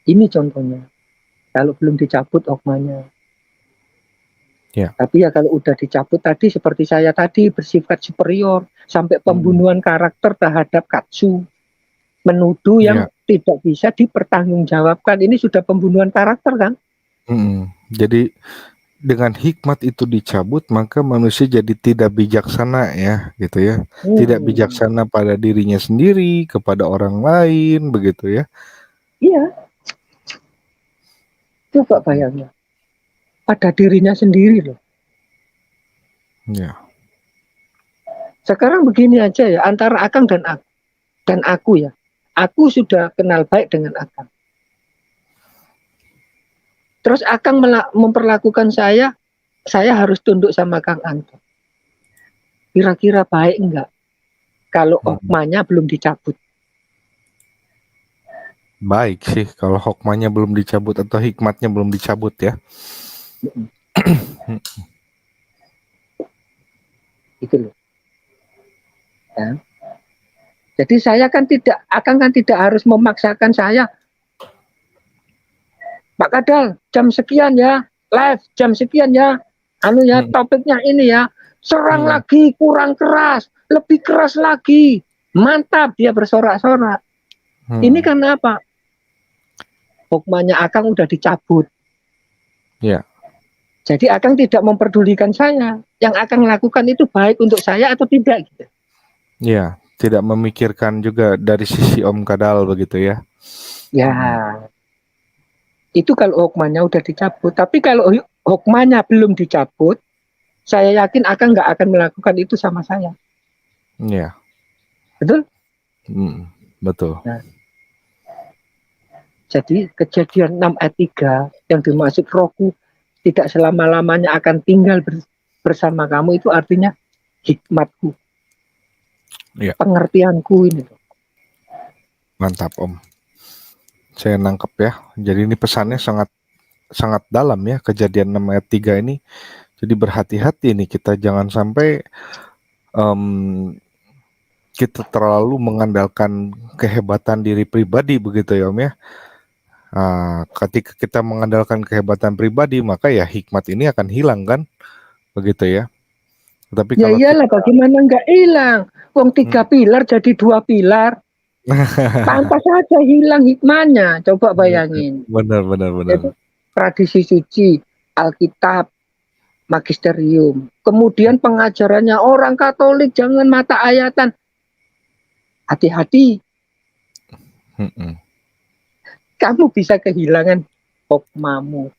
C: Ini contohnya. Kalau belum dicabut hikmahnya.
B: Ya.
C: Tapi ya kalau udah dicabut tadi seperti saya tadi bersifat superior sampai
B: Hmm.
C: pembunuhan karakter terhadap Katsu, menuduh yang
B: Ya.
C: tidak bisa dipertanggungjawabkan. Ini sudah pembunuhan karakter kan?
B: Jadi dengan hikmat itu dicabut, maka manusia jadi tidak bijaksana ya, gitu ya. Tidak
C: Hmm.
B: bijaksana pada dirinya sendiri, kepada orang lain, begitu ya.
C: Iya, coba
B: Hmm.
C: bayangnya. Pada dirinya sendiri loh.
B: Ya.
C: Sekarang begini aja ya, antara Akang dan aku ya. Aku sudah kenal baik dengan Akang. Terus Akang memperlakukan saya harus tunduk sama Kang Anton. Kira-kira baik enggak kalau
B: Hmm.
C: okmanya belum dicabut?
B: Baik sih kalau hikmahnya belum dicabut atau hikmatnya belum dicabut ya.
C: Itu loh. Ya. Jadi saya kan tidak, Akang kan tidak harus memaksakan saya, Pak Kadal, jam sekian ya, live jam sekian ya, anu ya,
B: Hmm.
C: topiknya ini ya, serang
B: Hmm.
C: lagi, kurang keras, lebih keras lagi, mantap dia bersorak-sorak. Ini
B: Hmm.
C: karena apa? Hukmahnya Akang udah dicabut.
B: Ya.
C: Jadi Akang tidak memperdulikan saya. Yang Akang lakukan itu baik untuk saya atau tidak gitu.
B: Ya. Tidak memikirkan juga dari sisi Om Kadal begitu ya. Hmm.
C: Ya, itu kalau hukmahnya udah dicabut. Tapi kalau hukmahnya belum dicabut, saya yakin Akang nggak akan melakukan itu sama saya.
B: Ya.
C: Betul?
B: Betul.
C: Nah, jadi Kejadian 6 ayat 3 yang dimaksud Rohku tidak selama-lamanya akan tinggal bersama kamu, itu artinya hikmatku,
B: Iya,
C: pengertianku ini.
B: mantap Om. Saya nangkep ya. Jadi ini pesannya sangat sangat dalam ya, Kejadian 6 ayat 3 ini. Jadi berhati-hati nih kita, jangan sampai kita terlalu mengandalkan kehebatan diri pribadi begitu ya Om ya. Ketika kita mengandalkan kehebatan pribadi, maka ya hikmat ini akan hilang kan, begitu ya. Tapi
C: Ya
B: kalau
C: iyalah,
B: kita
C: bagaimana nggak hilang? Wong 3 pilar jadi 2 pilar, pantas saja hilang hikmahnya. Coba bayangin.
B: benar benar benar.
C: Itu tradisi suci, Alkitab, magisterium. Kemudian pengajarannya orang Katolik, jangan mata ayatan. Hati-hati,
B: Mm-mm.
C: kamu bisa kehilangan hikmahmu.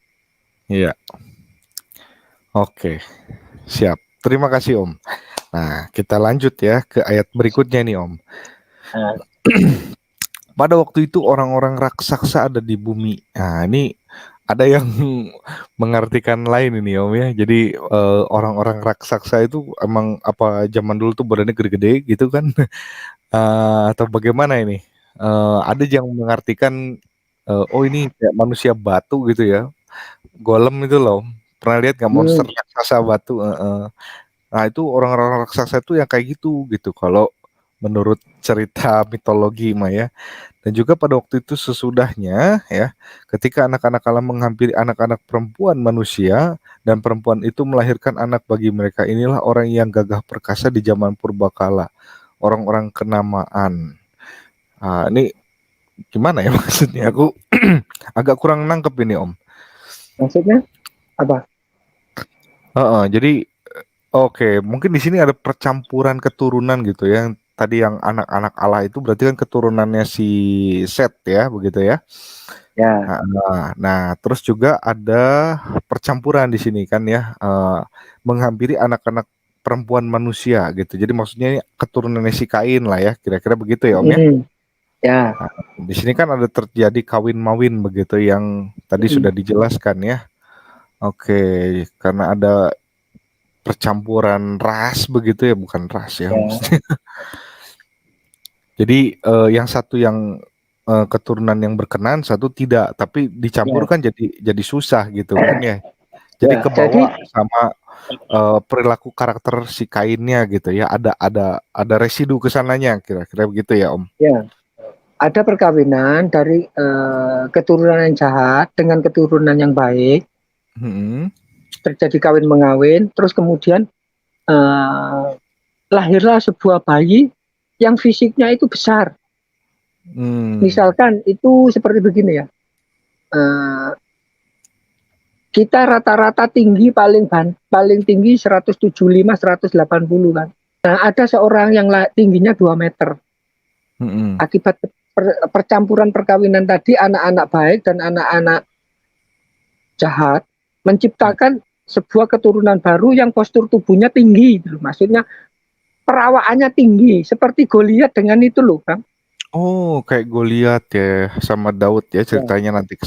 B: Iya, oke, siap. Terima kasih Om. Nah, kita lanjut ya ke ayat berikutnya nih Om.
C: Nah,
B: Pada waktu itu orang-orang raksasa ada di bumi. Nah, ini ada yang mengartikan lain ini Om ya. Jadi orang-orang raksasa itu emang apa zaman dulu tuh badannya gede-gede gitu kan? Atau bagaimana ini? Ada yang mengartikan oh ini kayak manusia batu gitu ya. Golem itu loh. Pernah lihat nggak monster raksasa batu? Nah itu orang-orang raksasa itu yang kayak gitu kalau menurut cerita mitologi mah ya. Dan juga pada waktu itu sesudahnya ya, ketika anak-anak Allah menghampiri anak-anak perempuan manusia dan perempuan itu melahirkan anak bagi mereka, inilah orang yang gagah perkasa di zaman purbakala, orang-orang kenamaan. Ini gimana ya maksudnya? Aku agak kurang nangkep ini Om.
C: maksudnya apa?
B: Jadi oke, mungkin di sini ada percampuran keturunan gitu ya. Yang tadi yang anak-anak Allah itu berarti kan keturunannya si Set ya, begitu ya.
C: Ya,
B: Nah, terus juga ada percampuran di sini kan ya, menghampiri anak-anak perempuan manusia gitu. Jadi maksudnya ini keturunannya si Kain lah ya, kira-kira begitu ya Om ya.
C: ya,
B: Nah, di sini kan ada terjadi kawin mawin begitu yang tadi sudah dijelaskan ya. Oke, karena ada percampuran ras begitu ya, bukan ras ya
C: ya,
B: maksudnya. Jadi yang satu yang keturunan yang berkenan, satu tidak, tapi
C: ya,
B: dicampurkan jadi susah gitu kan ya. Jadi
C: ya. Jadi
B: kebawa sama perilaku karakter si Kainnya gitu ya. Ada residu kesananya kira-kira begitu ya Om.
C: ya, ada perkawinan dari keturunan yang jahat dengan keturunan yang baik,
B: Hmm.
C: terjadi kawin mengawin, terus kemudian eh, lahirlah sebuah bayi yang fisiknya itu besar. Misalkan itu seperti begini ya, kita rata-rata tinggi paling tinggi 175 180 kan. Nah, ada seorang yang tingginya 2 meter. Akibat percampuran perkawinan tadi, anak-anak baik dan anak-anak jahat menciptakan sebuah keturunan baru yang postur tubuhnya tinggi gitu. Maksudnya perawaannya tinggi seperti Goliat dengan itu loh, Kang.
B: Oh, kayak Goliat ya sama Daud ya ceritanya nanti.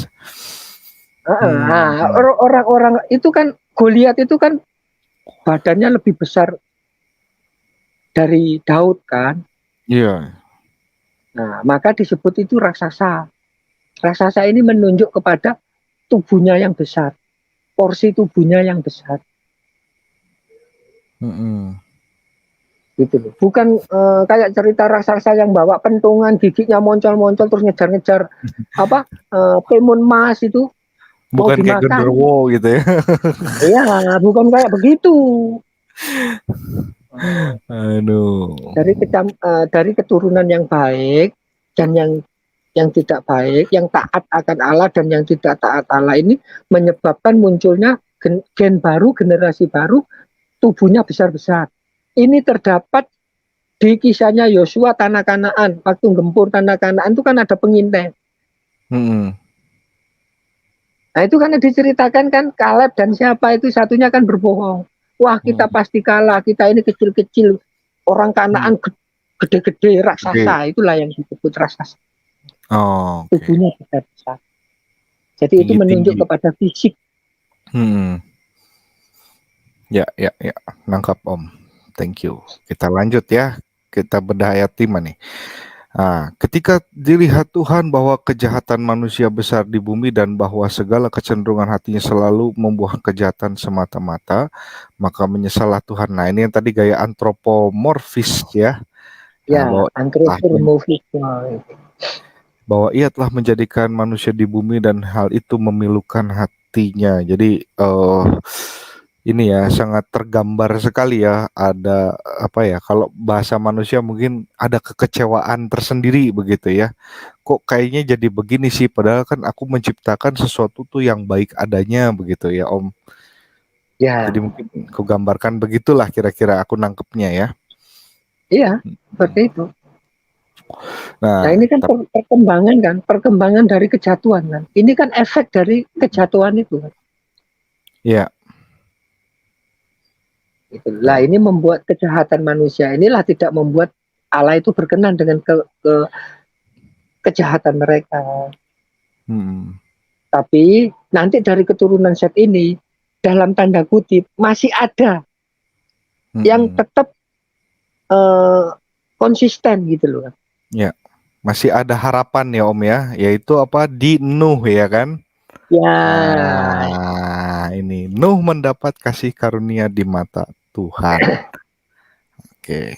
C: Nah, orang-orang itu kan Goliat itu kan badannya lebih besar dari Daud kan.
B: Iya.
C: Nah, maka disebut itu raksasa. Raksasa ini menunjuk kepada tubuhnya yang besar, porsi tubuhnya yang besar. Gitu loh. Bukan kayak cerita raksasa yang bawa pentungan, giginya moncol-moncol terus ngejar-ngejar timun emas itu mau
B: Bukan kayak
C: dimakan.
B: genderuwo gitu ya.
C: Iya, bukan kayak begitu.
B: Aduh.
C: Dari keturunan yang baik dan yang tidak baik, yang taat akan Allah dan yang tidak taat Allah ini menyebabkan munculnya gen baru, generasi baru, tubuhnya besar-besar. Ini terdapat di kisahnya Yosua tanah Kanaan. Waktu gempur tanah Kanaan itu kan ada pengintai. Nah itu kan diceritakan kan Kaleb dan siapa itu satunya kan berbohong. Wah kita pasti kalah, kita ini kecil-kecil, orang Kanaan gede-gede
B: Gede.
C: raksasa, itulah yang disebut raksasa.
B: Oh, oke.
C: Tubuhnya besar-besar. Jadi itu menunjuk
B: Tinggi-tinggi.
C: kepada fisik.
B: Hmm. Ya, ya, ya. Nangkap Om. Thank you. Kita lanjut ya. Kita bedah ayat 5 nih. Ketika dilihat Tuhan bahwa kejahatan manusia besar di bumi dan bahwa segala kecenderungan hatinya selalu membuah kejahatan semata-mata, maka menyesallah Tuhan. Nah, ini yang tadi gaya antropomorfis ya.
C: Ya,
B: Bahwa
C: antropomorfisme.
B: bahwa ia telah menjadikan manusia di bumi dan hal itu memilukan hatinya. Jadi ini ya sangat tergambar sekali ya, ada apa ya, kalau bahasa manusia mungkin ada kekecewaan tersendiri begitu ya. Kok kayaknya jadi begini sih, padahal kan aku menciptakan sesuatu tuh yang baik adanya begitu ya Om. Jadi
C: Ya,
B: mungkin aku gambarkan begitulah kira-kira aku nangkepnya ya.
C: iya, seperti itu. Nah,
B: Nah,
C: ini kan perkembangan dari kejatuhan kan. Ini kan efek dari kejatuhan itu kan.
B: ya,
C: Gitu. Lah
B: ya.
C: ini membuat kejahatan manusia inilah tidak membuat Allah itu berkenan dengan kejahatan mereka.
B: Hmm.
C: Tapi nanti dari keturunan Set ini dalam tanda kutip masih ada yang
B: Hmm.
C: tetap eh, konsisten gitu loh.
B: Ya, masih ada harapan ya Om ya, yaitu apa, di Nuh ya kan?
C: Ya,
B: Ini Nuh mendapat kasih karunia di mata Tuhan. Oke.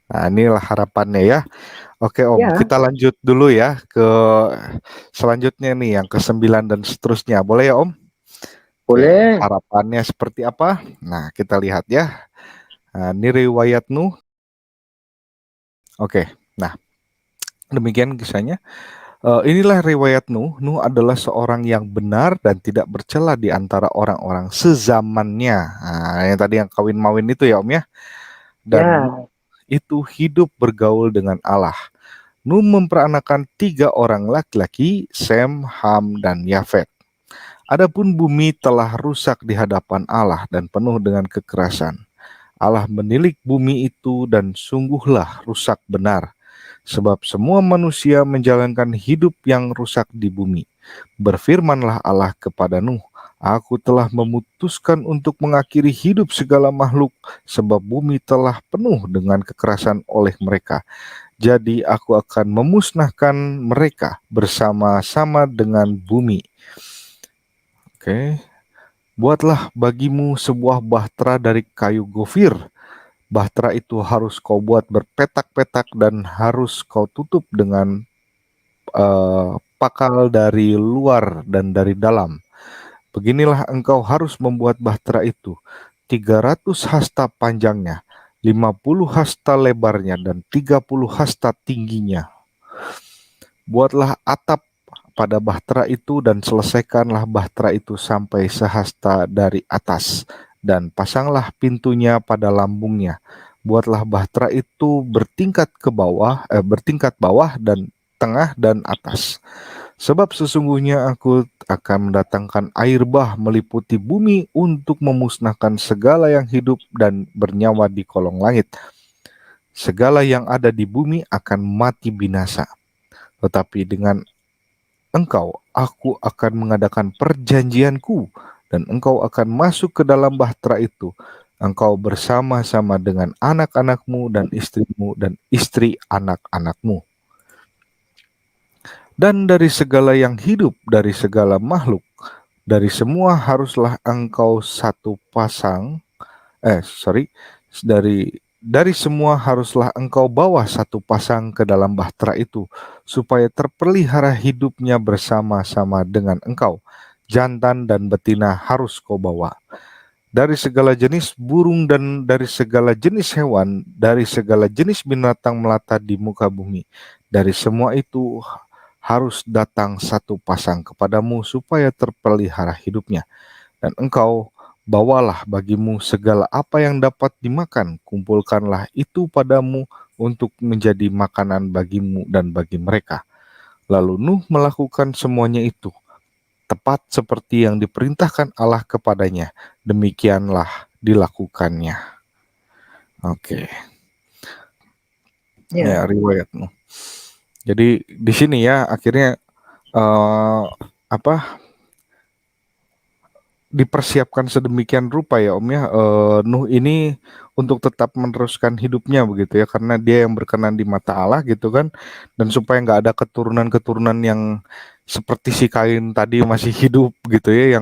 B: Nah, inilah harapannya ya. Oke Om,
C: ya,
B: kita lanjut dulu ya ke selanjutnya nih yang ke-9 dan seterusnya. Boleh ya Om? Oke,
C: boleh.
B: harapannya seperti apa? Nah, kita lihat ya. Nah, ini riwayat Nuh. Oke. Nah, demikian kisahnya. Inilah riwayat Nuh. Nuh adalah seorang yang benar dan tidak bercela di antara orang-orang sezamannya. Nah, yang tadi yang kawin mawin itu ya Om ya. Dan
C: Ya,
B: Nuh itu hidup bergaul dengan Allah. Nuh memperanakan 3 orang laki-laki, Sem, Ham, dan Yafet. Adapun bumi telah rusak di hadapan Allah dan penuh dengan kekerasan. Allah menilik bumi itu dan sungguhlah rusak benar. Sebab semua manusia menjalankan hidup yang rusak di bumi. Berfirmanlah Allah kepada Nuh, Aku telah memutuskan untuk mengakhiri hidup segala makhluk, sebab bumi telah penuh dengan kekerasan oleh mereka. Jadi aku akan memusnahkan mereka bersama-sama dengan bumi. Oke. Buatlah bagimu sebuah bahtera dari kayu gofir. Bahtera itu harus kau buat berpetak-petak dan harus kau tutup dengan pakal dari luar dan dari dalam. Beginilah engkau harus membuat bahtera itu. 300 hasta panjangnya, 50 hasta lebarnya, dan 30 hasta tingginya. Buatlah atap pada bahtera itu dan selesaikanlah bahtera itu sampai sehasta dari atas, dan pasanglah pintunya pada lambungnya. Buatlah bahtera itu bertingkat bawah dan tengah dan atas. Sebab sesungguhnya aku akan mendatangkan air bah meliputi bumi untuk memusnahkan segala yang hidup dan bernyawa di kolong langit. Segala yang ada di bumi akan mati binasa. Tetapi dengan engkau, aku akan mengadakan perjanjianku, dan engkau akan masuk ke dalam bahtera itu. Engkau bersama-sama dengan anak-anakmu dan istrimu dan istri anak-anakmu. Dan dari segala yang hidup, dari segala makhluk, dari semua haruslah engkau satu pasang, dari semua haruslah engkau bawa satu pasang ke dalam bahtera itu, supaya terpelihara hidupnya bersama-sama dengan engkau. Jantan dan betina harus kau bawa. Dari segala jenis burung dan dari segala jenis hewan, dari segala jenis binatang melata di muka bumi. Dari semua itu harus datang satu pasang kepadamu supaya terpelihara hidupnya. Dan engkau bawalah bagimu segala apa yang dapat dimakan, kumpulkanlah itu padamu untuk menjadi makanan bagimu dan bagi mereka. Lalu Nuh melakukan semuanya itu, tepat seperti yang diperintahkan Allah kepadanya. Demikianlah dilakukannya. Oke.
C: Ya,
B: riwayat. Jadi di sini ya akhirnya eh, apa dipersiapkan sedemikian rupa ya Om ya, Nuh ini untuk tetap meneruskan hidupnya begitu ya, karena dia yang berkenan di mata Allah gitu kan, dan supaya nggak ada keturunan-keturunan yang seperti si Kain tadi masih hidup gitu ya,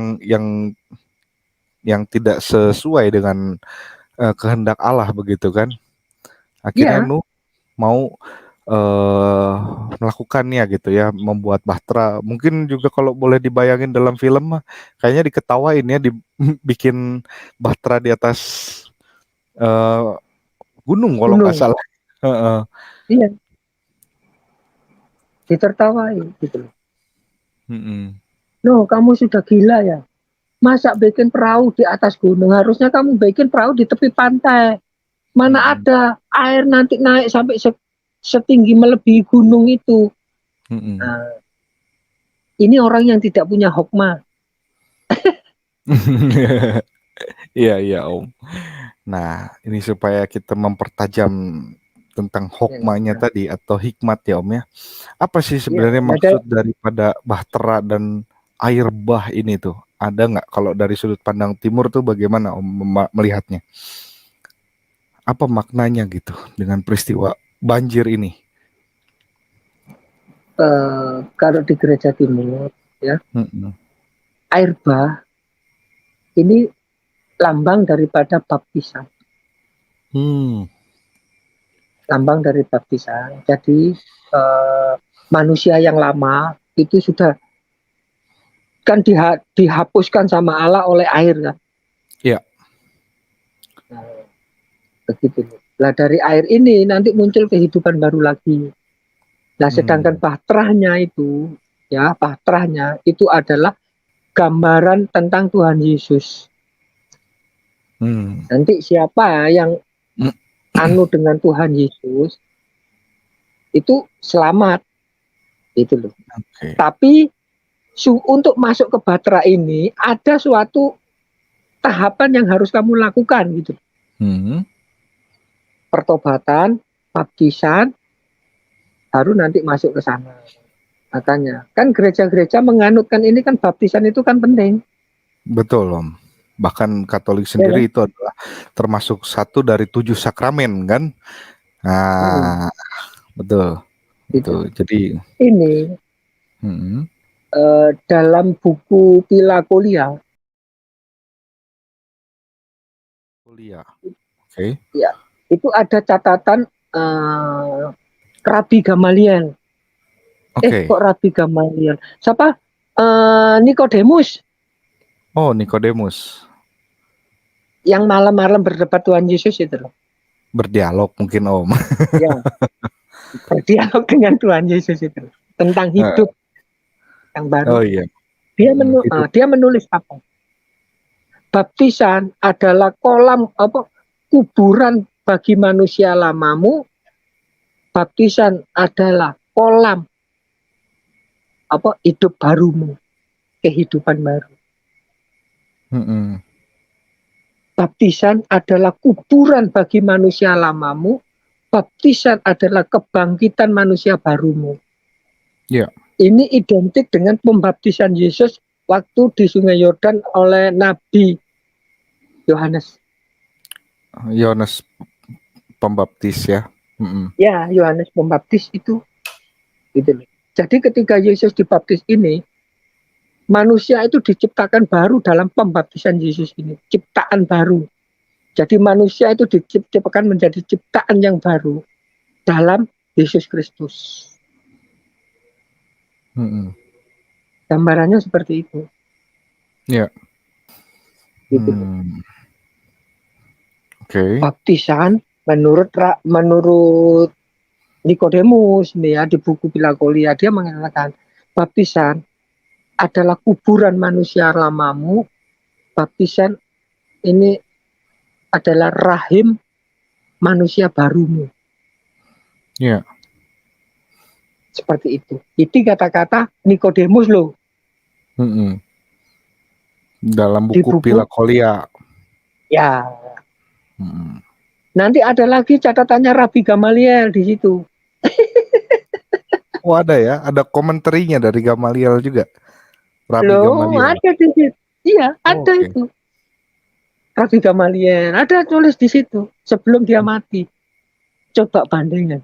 B: yang tidak sesuai dengan kehendak Allah begitu kan. Akhirnya
C: ya,
B: Nuh mau eh melakukannya gitu ya, membuat bahtera. Mungkin juga kalau boleh dibayangin dalam film mah kayaknya diketawain ya, dibikin bahtera di atas eh gunung kalau nggak
C: gunung.
B: salah. Heeh.
C: Iya, ditertawai gitu loh.
B: Mm-mm.
C: No, kamu sudah gila ya. Masa bikin perahu di atas gunung? Harusnya kamu bikin perahu di tepi pantai. Mana
B: Mm-mm.
C: ada air nanti naik sampai setinggi melebihi gunung itu.
B: Mm-mm.
C: Nah, ini orang yang tidak punya hokmah.
B: Iya iya Om. Nah ini supaya kita mempertajam tentang
C: Ya,
B: hokmahnya tadi atau hikmat ya Om ya. Apa sih
C: ya,
B: sebenarnya
C: ada
B: maksud daripada bahtera dan air bah ini tuh? Ada nggak kalau dari sudut pandang timur tuh bagaimana Om melihatnya? Apa maknanya gitu dengan peristiwa banjir ini?
C: kalau di gereja timur ya,
B: Mm-mm.
C: air bah ini lambang daripada baptisan.
B: Hmm.
C: Lambang dari baptisan. Jadi manusia yang lama itu sudah kan dihapuskan sama Allah oleh air kan.
B: Ya.
C: Nah, begitu. Nah dari air ini nanti muncul kehidupan baru lagi. Nah sedangkan
B: Hmm.
C: bahteranya itu, ya bahteranya itu adalah gambaran tentang Tuhan Yesus.
B: Hmm.
C: Nanti siapa yang anu dengan Tuhan Yesus itu selamat, gitu loh.
B: Oke.
C: Tapi untuk masuk ke bahtera ini ada suatu tahapan yang harus kamu lakukan gitu.
B: Hmm.
C: Pertobatan, baptisan, baru nanti masuk ke sana. Makanya kan gereja-gereja menganutkan ini kan baptisan itu kan penting.
B: Betul Om. Bahkan Katolik
C: Ya kan?
B: sendiri itu adalah termasuk satu dari 7 sakramen kan?
C: Hmm,
B: Nah, betul. Itu.
C: gitu.
B: Jadi,
C: Ini
B: hmm,
C: dalam buku Pilakolia,
B: kuliah. Oke.
C: ya, itu ada catatan Rabi Gamaliel.
B: Oke.
C: Kok Rabi Gamaliel? Siapa? Nikodemus
B: Oh, Nikodemus.
C: yang malam-malam berdebat Tuhan Yesus itu loh.
B: Berdialog mungkin Om.
C: Ya, berdialog dengan Tuhan Yesus itu loh. Tentang
B: Eh,
C: hidup yang baru.
B: oh iya. Hidup.
C: Dia menulis apa? Baptisan adalah kolam apa? Kuburan bagi manusia lamamu. Baptisan adalah kolam apa? Hidup barumu, kehidupan baru.
B: Mm-mm.
C: Baptisan adalah kuburan bagi manusia lamamu. Baptisan adalah kebangkitan manusia barumu.
B: Ya,
C: Ini identik dengan pembaptisan Yesus waktu di Sungai Yordan oleh Nabi Yohanes.
B: Yohanes Pembaptis ya. Mm-mm.
C: Ya, Yohanes Pembaptis itu gitu. Jadi ketika Yesus dibaptis ini, manusia itu diciptakan baru dalam pembaptisan Yesus ini, ciptaan baru. Jadi manusia itu diciptakan menjadi ciptaan yang baru dalam Yesus Kristus.
B: Mm-mm.
C: Gambarannya seperti itu.
B: Ya.
C: Gitu.
B: Oke.
C: Baptisan menurut Nikodemus nih ya di buku Pilakolia dia mengatakan baptisan adalah kuburan manusia lamamu, baptisan ini adalah rahim manusia barumu.
B: Ya.
C: Seperti itu. Itu kata-kata Nikodemus loh
B: Mm-mm. Dalam
C: di
B: buku
C: buku
B: Pilakolia.
C: ya
B: Mm-mm.
C: Nanti ada lagi catatannya Rabi Gamaliel di situ.
B: Oh ada ya, ada komentarnya dari Gamaliel juga. Rabi
C: Loh,
B: Gamaliel.
C: ada di situ. Iya,
B: Oh,
C: ada
B: oke.
C: itu. Rabi Gamaliel, ada tulis di situ sebelum dia mati. Coba bandingkan.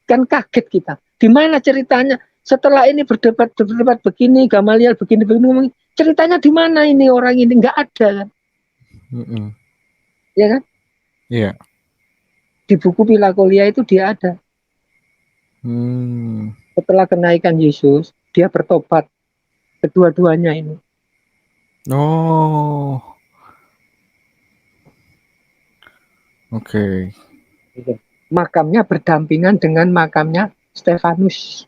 C: Kan kaget kita. Di mana ceritanya? Setelah ini berdebat begini, Gamaliel begini. Ceritanya di mana ini orang ini? Nggak ada kan?
B: Mm-mm.
C: Ya kan?
B: Iya.
C: Di buku Pilakolia itu dia ada.
B: Hmm.
C: Setelah kenaikan Yesus, dia bertobat. Kedua-duanya ini.
B: Oh, oke.
C: Gitu. Makamnya berdampingan dengan makamnya Stefanus.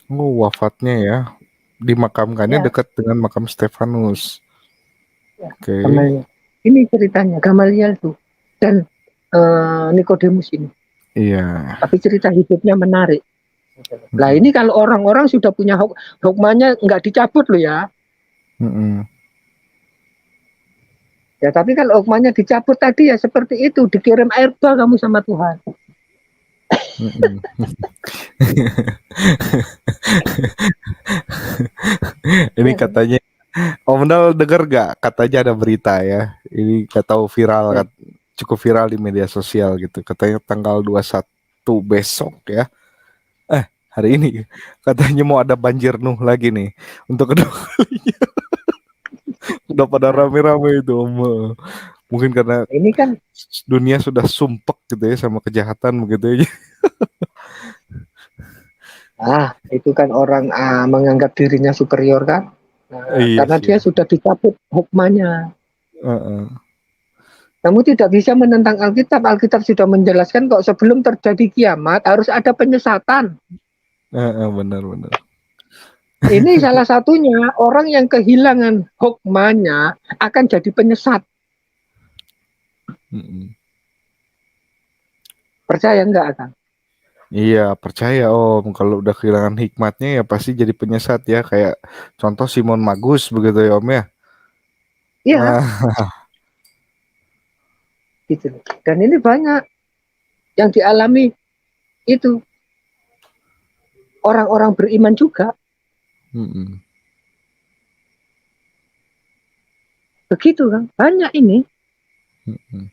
B: Oh, wafatnya ya. Dimakamkannya
C: Ya,
B: dekat dengan makam Stefanus.
C: ya,
B: Oke.
C: Gamaliel. Ini ceritanya Gamaliel tuh dan Nikodemus ini.
B: Iya.
C: Tapi cerita hidupnya menarik. Nah
B: Mm-mm.
C: ini kalau orang-orang sudah punya hukmanya nggak dicabut loh ya.
B: Mm-mm.
C: Ya tapi kalau hukmanya dicabut tadi ya seperti itu, dikirim air bah kamu sama Tuhan.
B: Mm-mm. Ini
C: Ya,
B: katanya, Om Dal dengar gak? Katanya ada berita ya. Ini gak tahu viral,
C: ya.
B: cukup viral di media sosial gitu. Katanya tanggal 21 besok ya. Hari ini katanya mau ada banjir Nuh lagi nih untuk kedua kalinya. Udah pada
C: Nah,
B: rame-rame itu Om. Mungkin karena
C: ini kan
B: dunia sudah sumpek gitu ya sama kejahatan begitu ya.
C: itu kan orang menganggap dirinya superior kan. Nah,
B: Iya
C: karena
B: sih
C: dia
B: ya.
C: sudah dicabut hukmanya.
B: Heeh.
C: Kamu tidak bisa menentang Alkitab. Alkitab sudah menjelaskan kok sebelum terjadi kiamat harus ada penyesatan.
B: Heeh, benar-benar.
C: Ini salah satunya orang yang kehilangan hukmanya akan jadi penyesat.
B: Mm-mm.
C: Percaya enggak Kang?
B: Iya percaya Om, kalau udah kehilangan hikmatnya ya pasti jadi penyesat ya, kayak contoh Simon Magus begitu ya Om ya.
C: Iya,
B: Ah,
C: gitu. Dan ini banyak yang dialami itu orang-orang beriman juga.
B: mm-mm.
C: Begitu kan? Banyak ini.
B: Mm-mm.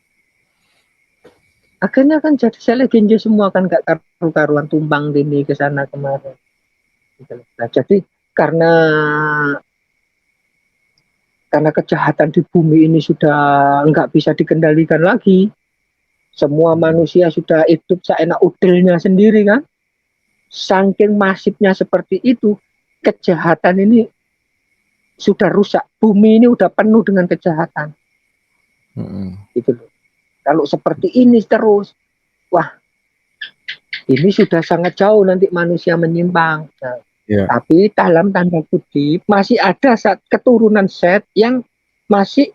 C: Akhirnya kan jadi selegenje semua kan gak karu-karuan tumbang ini ke sana kemari. Gitu. Nah, jadi karena kejahatan di bumi ini sudah nggak bisa dikendalikan lagi. Semua
B: Mm-mm.
C: manusia sudah hidup seenak udelnya sendiri kan. Saking masifnya seperti itu, kejahatan ini sudah rusak. Bumi ini udah penuh dengan kejahatan.
B: Mm-mm.
C: Gitu loh. Kalau seperti ini terus, wah ini sudah sangat jauh nanti manusia menyimpang. Nah,
B: Ya,
C: tapi dalam tanda kutip masih ada keturunan Set yang masih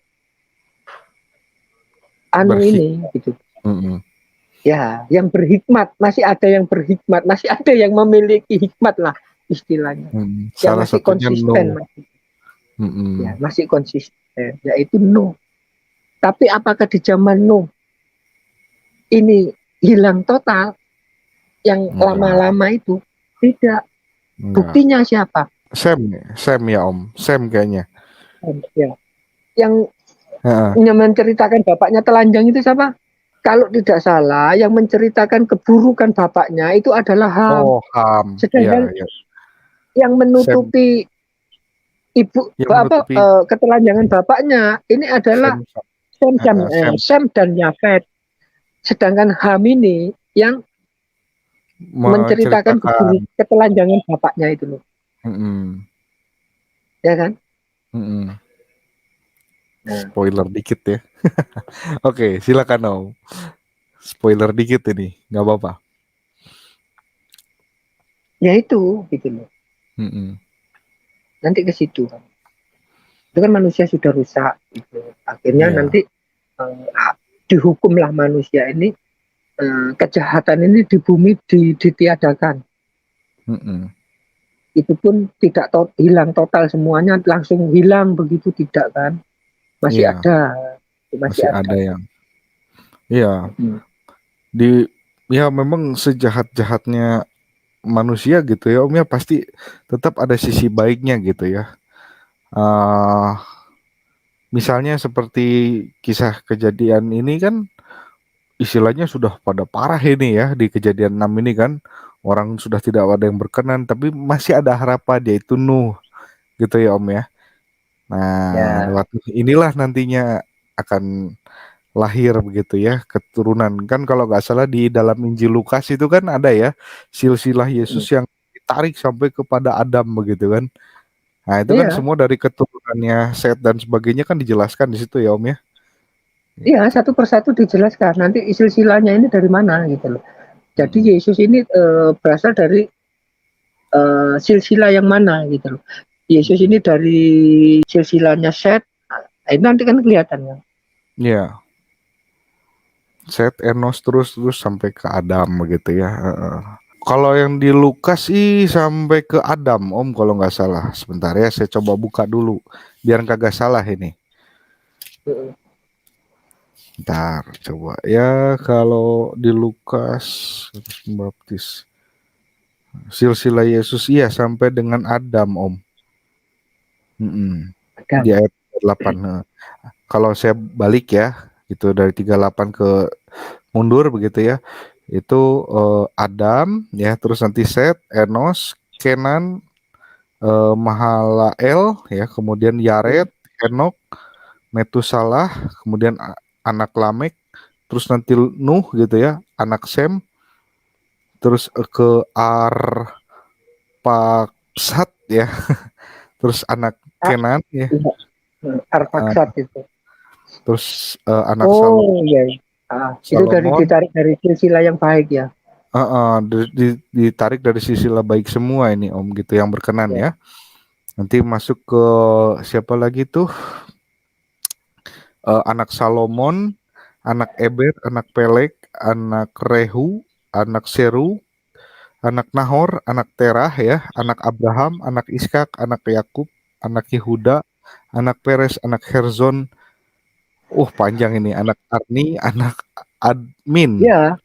B: bersih.
C: ini gitu.
B: Mm-mm.
C: Ya, yang berhikmat, masih ada yang berhikmat, masih ada yang memiliki hikmat lah istilahnya.
B: Mm.
C: Yang
B: Salah
C: masih
B: satunya
C: konsisten,
B: no.
C: ya
B: Mm-mm.
C: masih konsisten, yaitu Nuh. Tapi apakah di zaman Nuh ini hilang total? Yang
B: Enggak,
C: lama-lama itu tidak.
B: enggak.
C: Buktinya siapa?
B: Sam ya Om, Sam kayaknya.
C: Ya, yang
B: Heeh.
C: menceritakan bapaknya telanjang itu siapa? Kalau tidak salah, yang menceritakan keburukan bapaknya itu adalah Ham.
B: Oh Ham, ya
C: Sedangkan
B: ya.
C: yang
B: Sam
C: menutupi ibu
B: yang menutupi
C: ketelanjangan bapaknya ini adalah
B: Sam. Sam
C: Sem dan Yafet. Sedangkan Ham ini yang menceritakan
B: menceritakan.
C: ketelanjangan bapaknya itu loh,
B: Mm-mm.
C: ya kan?
B: Mm-mm.
C: Nah,
B: Spoiler dikit ya. Oke, silakan Om. Spoiler dikit ini, nggak apa-apa.
C: ya itu gitu loh.
B: Mm-mm.
C: Nanti ke situ kan. Itu kan manusia sudah rusak gitu. Akhirnya
B: Iya.
C: nanti dihukumlah manusia ini, kejahatan ini di bumi ditiadakan.
B: Mm-mm.
C: Itu pun tidak hilang total semuanya langsung hilang begitu tidak kan? Masih
B: Iya.
C: ada. masih
B: Masih
C: ada.
B: ada yang iya
C: Hmm.
B: di ya memang sejahat-jahatnya manusia gitu ya Om ya pasti tetap ada sisi baiknya gitu ya. Eh misalnya seperti kisah kejadian ini kan istilahnya sudah pada parah ini ya di kejadian 6 ini kan orang sudah tidak ada yang berkenan tapi masih ada harapan yaitu Nuh gitu ya Om ya. Nah,
C: Ya,
B: lewat inilah nantinya akan lahir begitu ya keturunan kan kalau nggak salah di dalam Injil Lukas itu kan ada ya silsilah Yesus
C: hmm.
B: yang ditarik sampai kepada Adam begitu kan. Nah, itu kan
C: Iya,
B: semua dari keturunannya Set dan sebagainya kan dijelaskan di situ ya Om ya.
C: iya, satu persatu dijelaskan. Nanti silsilahnya ini dari mana gitu loh. Jadi
B: Mm-mm.
C: Yesus ini berasal dari silsilah yang mana gitu loh. Yesus
B: Mm-mm.
C: ini dari silsilahnya Set. Nah, itu nanti kan kelihatan ya.
B: Iya, Set Enos terus sampai ke Adam begitu ya. Heeh. Kalau yang di Lukas sih sampai ke Adam Om kalau nggak salah. Sebentar ya saya coba buka dulu biar kagak salah ini.
C: Heeh.
B: Ntar coba ya kalau di Lukas Yohanes Pembaptis silsilah Yesus iya sampai dengan Adam Om. Mm-mm. Di
C: Ada.
B: ayat 8. Nah, kalau saya balik ya gitu dari 38 ke mundur begitu ya. Itu Adam ya terus nanti Set, Enos, Kenan, Mahalael ya kemudian Yared, Henok, Metusalah, kemudian anak Lamek, terus nanti Nuh gitu ya, anak Sem, terus ke Arpaksad ya, terus anak
C: Ah,
B: Kenan ya,
C: iya.
B: eh,
C: Arpaksat itu.
B: terus anak
C: Oh iya, iya. Itu dari
B: Salomon,
C: ditarik dari silsilah yang baik ya.
B: ditarik dari sisi baik semua ini Om gitu yang berkenan
C: Ya,
B: ya. Nanti masuk ke siapa lagi tuh? Anak Salomon, anak Eber, anak Pelek, anak Rehu, anak Seru, anak Nahor, anak Terah ya, anak Abraham, anak Iskak, anak Yakub, anak Yehuda, anak Peres, anak Herzon. Panjang ini. Anak Arni, anak Admin.
C: ya.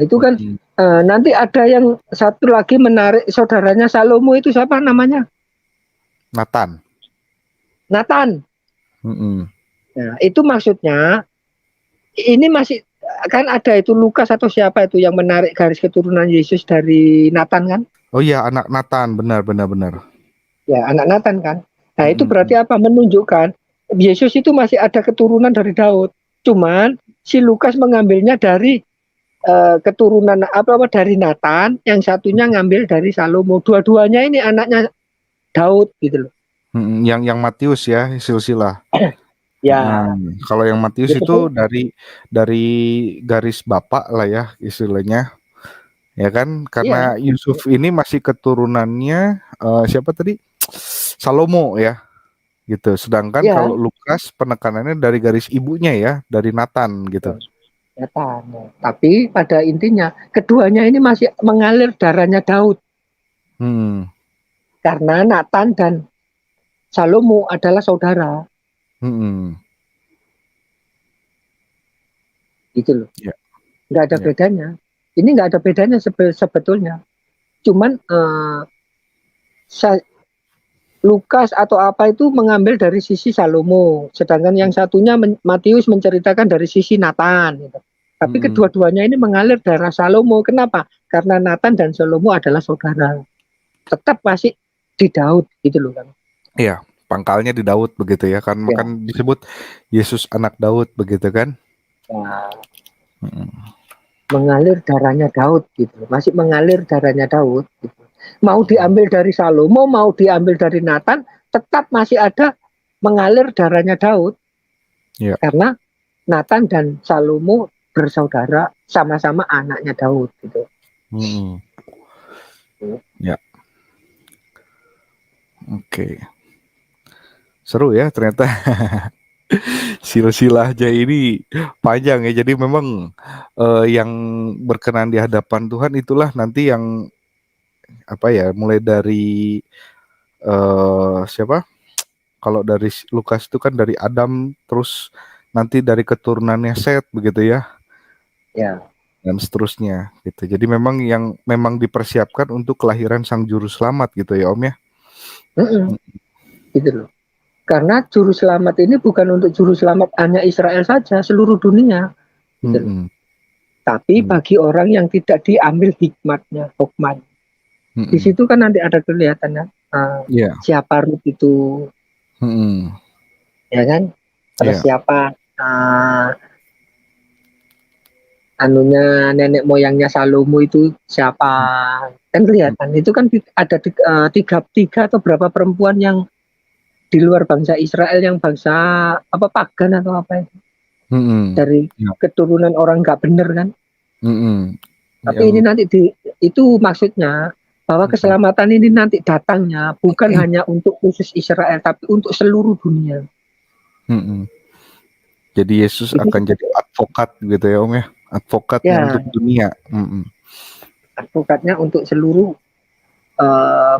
C: Itu kan
B: Mm,
C: nanti ada yang satu lagi menarik saudaranya Salomo itu siapa namanya?
B: Nathan.
C: Nathan.
B: Mm-mm.
C: Nah, itu maksudnya ini masih kan ada itu Lukas atau siapa itu yang menarik garis keturunan Yesus dari Nathan kan?
B: Oh iya, anak Nathan, benar, benar, benar.
C: Ya, anak Nathan kan. Nah, itu berarti
B: Mm-mm.
C: apa? Menunjukkan Yesus itu masih ada keturunan dari Daud. Cuman si Lukas mengambilnya dari keturunan apa dari Nathan, yang satunya ngambil dari Salomo. Dua-duanya ini anaknya Daud gitu loh.
B: Mm-mm. Yang Matius ya, silsilah. Nah,
C: Ya,
B: kalau yang Matius
C: itu
B: itu
C: pun
B: dari garis bapak lah ya istilahnya. Ya kan karena
C: iya,
B: Yusuf ini masih keturunannya siapa tadi Salomo ya gitu sedangkan kalau
C: iya,
B: Lukas penekanannya dari garis ibunya ya dari Nathan gitu.
C: Nathan. Tapi pada intinya keduanya ini masih mengalir darahnya Daud
B: Hmm,
C: karena Nathan dan Salomo adalah saudara
B: hmm,
C: gitu loh.
B: ya,
C: Nggak ada
B: ya,
C: bedanya. Ini nggak ada bedanya sebetulnya. Cuman Lukas atau apa itu mengambil dari sisi Salomo, sedangkan yang satunya Matius menceritakan dari sisi Nathan. Gitu. Tapi
B: hmm,
C: kedua-duanya ini mengalir darah Salomo. Kenapa? Karena Nathan dan Salomo adalah saudara. Tetap masih di Daud gitu loh kan.
B: ya pangkalnya di Daud begitu ya kan
C: Ya,
B: makan disebut Yesus anak Daud begitu kan.
C: ya,
B: Hmm,
C: mengalir darahnya Daud gitu. Masih mengalir darahnya Daud. Gitu. Mau
B: hmm,
C: diambil dari Salomo, mau diambil dari Nathan, tetap masih ada mengalir darahnya Daud.
B: ya,
C: Karena Nathan dan Salomo bersaudara sama-sama anaknya Daud gitu.
B: hmm, ya, oke, seru ya ternyata. Silsilahnya ini panjang ya. Jadi memang yang berkenan di hadapan Tuhan itulah nanti yang apa ya, mulai dari siapa? Kalau dari Lukas itu kan dari Adam terus nanti dari keturunannya Set begitu ya,
C: Ya.
B: dan seterusnya gitu. Jadi memang yang memang dipersiapkan untuk kelahiran sang juru selamat gitu ya Om ya.
C: Mm-mm, gitu loh. Karena juru selamat ini bukan untuk juru selamat hanya Israel saja, seluruh dunia. Gitu loh.
B: Mm-mm.
C: Tapi
B: Mm.
C: bagi orang yang tidak diambil hikmatnya, hikmat. Di
B: Mm-mm.
C: situ kan nanti ada kelihatannya
B: Iya.
C: siapa Rut itu,
B: Mm-mm.
C: ya kan? Terus
B: Iya.
C: siapa anunya nenek moyangnya Salomo itu siapa? Kan kelihatan. Itu kan ada tiga atau berapa perempuan yang di luar bangsa Israel yang bangsa apa pagan atau apa itu
B: Mm-mm.
C: dari
B: Iya.
C: keturunan orang nggak bener kan.
B: Mm-mm.
C: Tapi ini
B: Yang
C: nanti itu maksudnya bahwa
B: mm-mm.
C: keselamatan ini nanti datangnya bukan hanya untuk khusus Israel tapi untuk seluruh dunia.
B: Mm-mm. Jadi Yesus
C: Itu
B: akan jadi advokat gitu ya Om ya, advokatnya
C: ya
B: untuk dunia. Mm-mm.
C: advokatnya untuk seluruh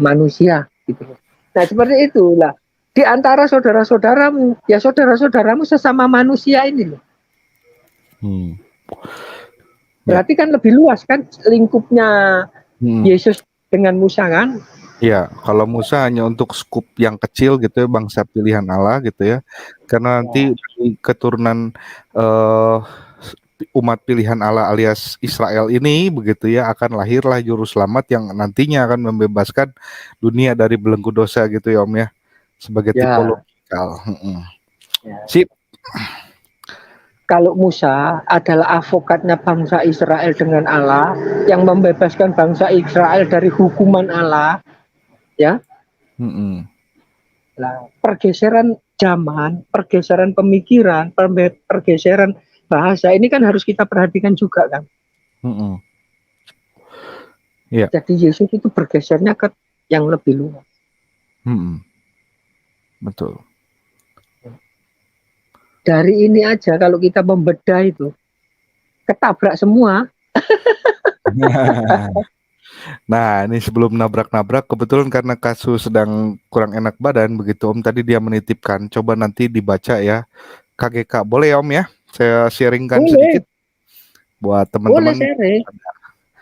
C: manusia gitu. Nah seperti itulah di antara saudara-saudaramu ya saudara-saudaramu sesama manusia ini loh.
B: Hmm. Ya.
C: Berarti kan lebih luas kan lingkupnya
B: Mm.
C: Yesus dengan Musa kan.
B: Ya, kalau Musa hanya untuk skup yang kecil gitu ya, bangsa pilihan Allah gitu ya. Karena nanti
C: Ya,
B: dari keturunan eh, umat pilihan Allah alias Israel ini begitu ya akan lahirlah juru selamat yang nantinya akan membebaskan dunia dari belenggu dosa gitu ya Om ya. Sebagai
C: ya,
B: tipologikal. Mm-mm.
C: ya.
B: Sip.
C: Kalau Musa adalah advokatnya bangsa Israel dengan Allah yang membebaskan bangsa Israel dari hukuman Allah, ya.
B: Mm-mm.
C: Nah, pergeseran zaman, pergeseran pemikiran, pergeseran bahasa ini kan harus kita perhatikan juga kan.
B: Mm-mm. Iya.
C: Jadi Yesus itu bergesernya ke yang lebih luas.
B: Mm-mm. Betul.
C: Dari ini aja kalau kita membedah itu ketabrak semua.
B: Nah, ini sebelum nabrak-nabrak, kebetulan karena kasus sedang kurang enak badan, begitu Om tadi dia menitipkan, coba nanti dibaca ya, KGK. Boleh ya Om ya? Saya sharingkan sedikit
C: Boleh,
B: buat
C: boleh
B: teman-teman.
C: share.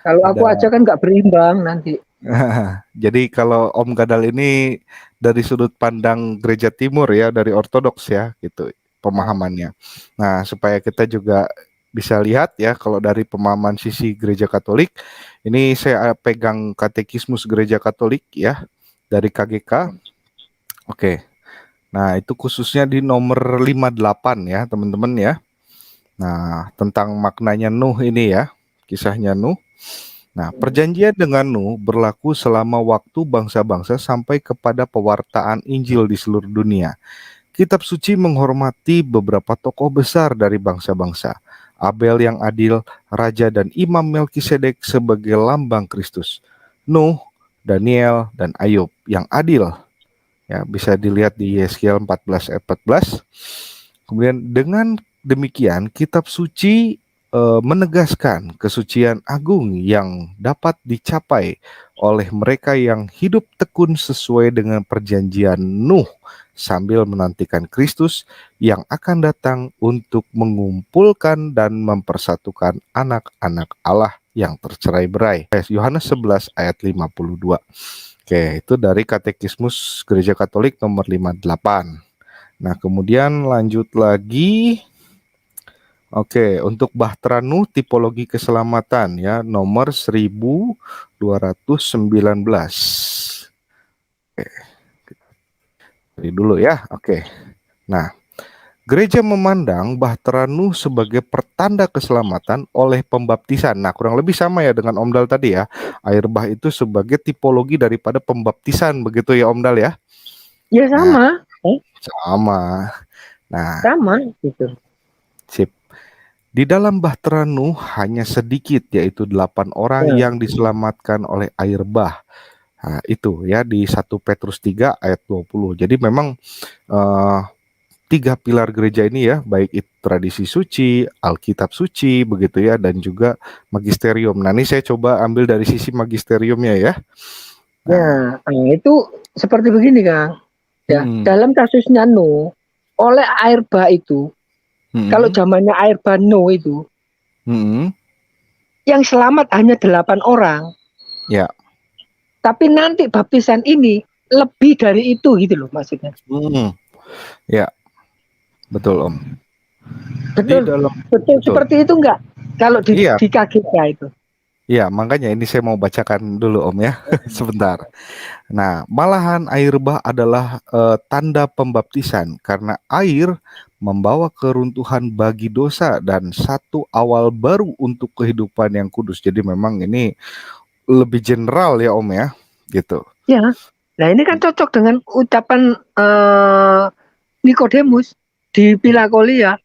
C: Kalau aku
B: Ada,
C: aja kan nggak berimbang nanti.
B: jadi kalau Om Gadal ini dari sudut pandang gereja timur ya, dari ortodoks ya, gitu pemahamannya. Nah, supaya kita juga bisa lihat ya, kalau dari pemahaman sisi gereja Katolik, ini saya pegang katekismus gereja Katolik ya, dari KGK. Oke. Nah, itu khususnya di nomor 58 ya, teman-teman ya. Nah, tentang maknanya Nuh ini ya, kisahnya Nuh. Nah, perjanjian dengan Nuh berlaku selama waktu bangsa-bangsa sampai kepada pewartaan Injil di seluruh dunia. Kitab suci menghormati beberapa tokoh besar dari bangsa-bangsa. Abel yang adil, Raja dan Imam Melkisedek sebagai lambang Kristus. Nuh, Daniel, dan Ayub yang adil. Ya, bisa dilihat di Yeskiel 14 ayat 14. Kemudian dengan demikian kitab suci menegaskan kesucian agung yang dapat dicapai oleh mereka yang hidup tekun sesuai dengan perjanjian Nuh sambil menantikan Kristus yang akan datang untuk mengumpulkan dan mempersatukan anak-anak Allah yang tercerai-berai. Yohanes 11 ayat 52. Oke, itu dari Katekismus Gereja Katolik nomor 58. Nah, kemudian lanjut lagi. Oke, untuk Bahtera Nuh tipologi keselamatan ya, nomor 1219. Oke, dari dulu ya. Oke. Nah, gereja memandang Bahtera Nuh sebagai pertanda keselamatan oleh pembaptisan. Nah, kurang lebih sama ya dengan Omdal tadi ya. Air bah itu sebagai tipologi daripada pembaptisan begitu ya Omdal ya.
C: Ya
B: Nah,
C: sama,
B: sama. Nah,
C: sama gitu.
B: sip. Di dalam Bahtera Nuh hanya sedikit, yaitu 8 orang
C: Ya,
B: yang diselamatkan oleh air bah. Nah, itu ya di 1 Petrus 3 ayat 20. Jadi memang eh, 3 pilar gereja ini ya, baik itu tradisi suci, Alkitab suci, begitu ya, dan juga magisterium. Nah, ini saya coba ambil dari sisi magisteriumnya ya. Nah,
C: ya. Nah, itu seperti begini Kang. Ya,
B: mm-mm,
C: dalam kasusnya Nuh, oleh air bah itu Kalau
B: Mm-mm.
C: zamannya air bano itu,
B: Mm-mm.
C: yang selamat hanya 8 orang.
B: Ya.
C: Tapi nanti baptisan ini lebih dari itu gitu loh maksudnya.
B: Mm. Ya, betul Om. Di
C: Betul,
B: dalam
C: betul
B: betul.
C: seperti itu enggak? Kalau
B: Iya,
C: di KGK itu.
B: iya, makanya ini saya mau bacakan dulu Om ya, sebentar. Nah, malahan air bah adalah tanda pembaptisan karena air membawa keruntuhan bagi dosa dan satu awal baru untuk kehidupan yang kudus. Jadi memang ini lebih general ya Om ya, gitu.
C: Ya. Nah, ini kan cocok dengan ucapan Nikodemus di Philakolia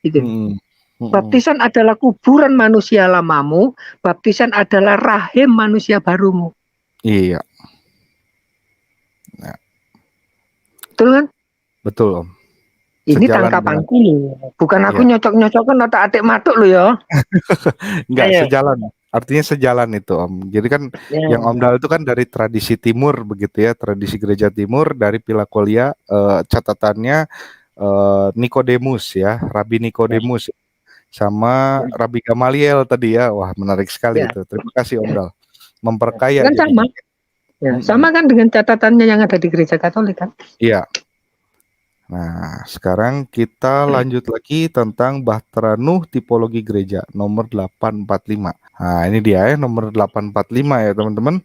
C: gitu.
B: Mm-mm. Mm-mm.
C: Baptisan adalah kuburan manusia lamamu, baptisan adalah rahim manusia barumu.
B: Iya, nah,
C: Betul kan?
B: betul Om.
C: Ini
B: Sejalan dengan,
C: tangkapanku loh. Bukan aku
B: ya,
C: nyocok-nyocokkan otak-atik matuk lo ya.
B: enggak
C: Ayo.
B: sejalan. Artinya sejalan itu Om. Jadi kan yang Om
C: Ya.
B: Dal itu kan dari tradisi timur begitu ya, tradisi gereja timur dari Philakolia, catatannya Nikodemus ya, Rabi Nikodemus sama Rabi Gamaliel tadi ya. Wah, menarik sekali
C: Ya.
B: itu. Terima kasih Om Dal. Memperkaya
C: Kan sama.
B: jadinya.
C: Ya,
B: Mm-mm.
C: sama kan dengan catatannya yang ada di gereja Katolik kan?
B: Iya. Nah, sekarang kita lanjut lagi tentang Bahtera Nuh tipologi gereja nomor 845. Nah, ini dia ya nomor 845 ya teman-teman.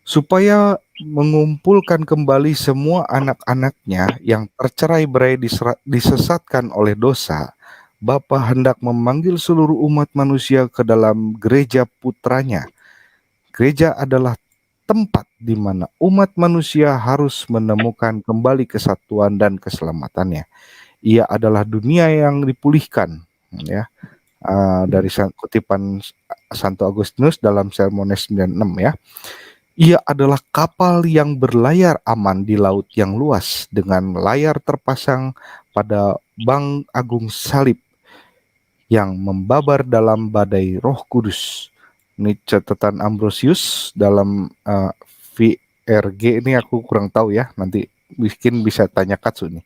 B: Supaya mengumpulkan kembali semua anak-anaknya yang tercerai-berai disesatkan oleh dosa, Bapa hendak memanggil seluruh umat manusia ke dalam gereja putranya. Gereja adalah tempat di mana umat manusia harus menemukan kembali kesatuan dan keselamatannya. Ia adalah dunia yang dipulihkan, ya. Dari kutipan Santo Agustinus dalam Sermones 96 ya. Ia adalah kapal yang berlayar aman di laut yang luas dengan layar terpasang pada Bang Agung Salib yang membabar dalam badai Roh Kudus. Ini catatan Ambrosius dalam VRG, ini aku kurang tahu ya, nanti mungkin bisa tanya Katsu nih.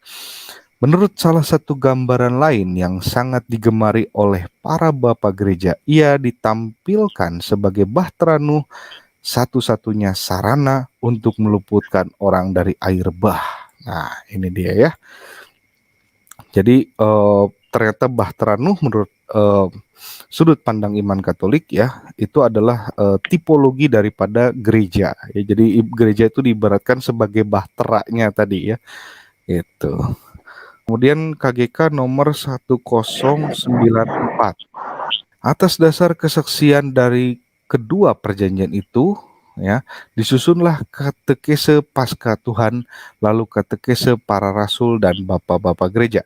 B: Menurut salah satu gambaran lain yang sangat digemari oleh para bapak gereja, ia ditampilkan sebagai Bahtera Nuh, satu-satunya sarana untuk meluputkan orang dari air bah. Nah, ini dia ya. Jadi ternyata Bahtera Nuh menurut sudut pandang iman Katolik ya, itu adalah tipologi daripada gereja. Ya, jadi gereja itu diibaratkan sebagai bahteranya tadi ya. Itu. Kemudian KGK nomor 1094. Atas dasar kesaksian dari kedua perjanjian itu, ya, disusunlah katekese pasca Tuhan, lalu katekese para rasul dan bapak-bapak gereja.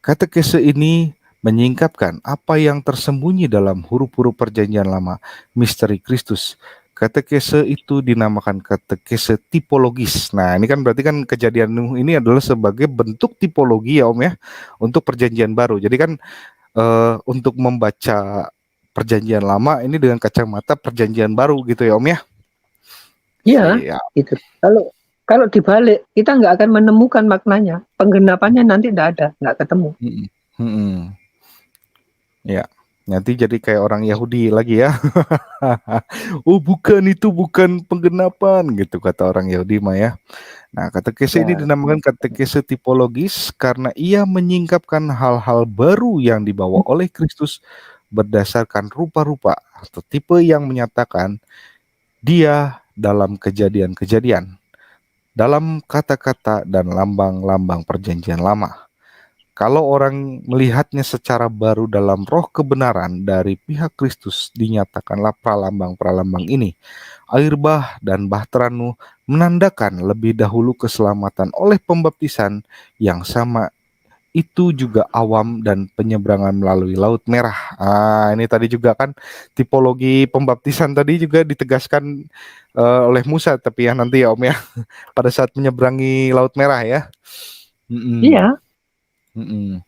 B: Katekese ini menyingkapkan apa yang tersembunyi dalam huruf-huruf perjanjian lama, misteri Kristus. Katekese itu dinamakan katekese tipologis. Nah, ini kan berarti kan kejadian Nuh ini adalah sebagai bentuk tipologi ya Om ya, untuk perjanjian baru. Jadi kan untuk membaca perjanjian lama ini dengan kacamata perjanjian baru gitu ya Om ya.
C: Iya,
B: Siap.
C: gitu. Kalau kalau dibalik kita nggak akan menemukan maknanya. Penggenapannya nanti nggak ketemu.
B: Mm-mm. Mm-mm. Ya, nanti jadi kayak orang Yahudi lagi ya. Oh bukan, itu bukan penggenapan gitu kata orang Yahudi mah ya. Nah, katekese ini
C: Ya.
B: dinamakan katekese tipologis karena ia menyingkapkan hal-hal baru yang dibawa oleh Kristus berdasarkan rupa-rupa atau tipe yang menyatakan dia dalam kejadian-kejadian, dalam kata-kata dan lambang-lambang perjanjian lama. Kalau orang melihatnya secara baru dalam roh kebenaran dari pihak Kristus, dinyatakanlah pralambang-pralambang ini. Air bah dan Bahtera Nuh menandakan lebih dahulu keselamatan oleh pembaptisan yang sama itu juga awam dan penyeberangan melalui Laut Merah. Ini tadi juga kan tipologi pembaptisan tadi juga ditegaskan oleh Musa, tapi ya nanti ya Om ya, pada saat menyeberangi Laut Merah ya. Mm-mm.
C: Iya,
B: Mm-mm.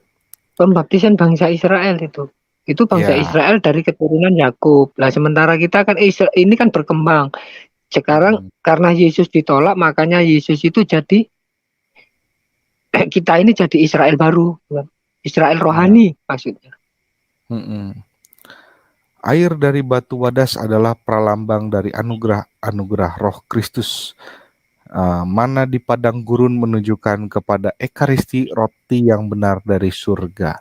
C: pembaptisan bangsa Israel itu. Itu bangsa
B: Ya.
C: Israel dari keturunan Yakub. Lah sementara kita kan ini kan berkembang. Sekarang
B: Mm-mm.
C: karena Yesus ditolak, makanya Yesus itu jadi kita ini jadi Israel baru. Israel
B: Ya.
C: rohani maksudnya.
B: Mm-mm. Air dari batu wadas adalah pralambang dari anugerah Roh Kristus. Mana di padang gurun menunjukkan kepada ekaristi roti yang benar dari surga.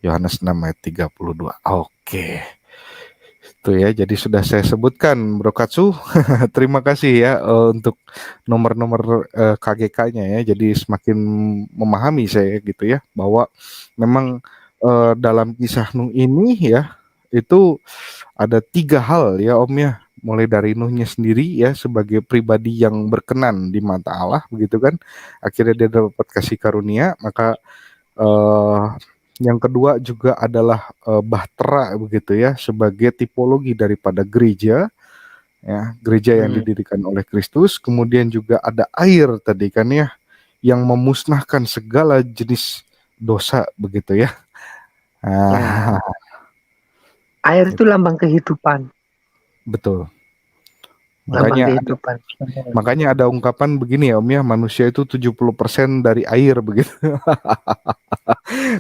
B: Yohanes 6 ayat 32. Oke. Itu ya, jadi sudah saya sebutkan Bro Katsu. Terima kasih ya untuk nomor-nomor KGK-nya ya. Jadi semakin memahami saya gitu ya bahwa memang dalam kisah Nuh ini ya itu ada 3 hal ya Om ya. Mulai dari Nuhnya sendiri ya sebagai pribadi yang berkenan di mata Allah begitu kan. Akhirnya dia dapat kasih karunia, maka eh yang kedua juga adalah bahtera begitu ya sebagai tipologi daripada gereja ya, gereja yang didirikan oleh Kristus. Kemudian juga ada air tadi kan ya yang memusnahkan segala jenis dosa begitu ya.
C: Ya,
B: Ah,
C: air itu lambang kehidupan,
B: betul.
C: lambang
B: Makanya
C: kehidupan.
B: makanya ada ungkapan begini ya Om ya, manusia itu 70% dari air begitu.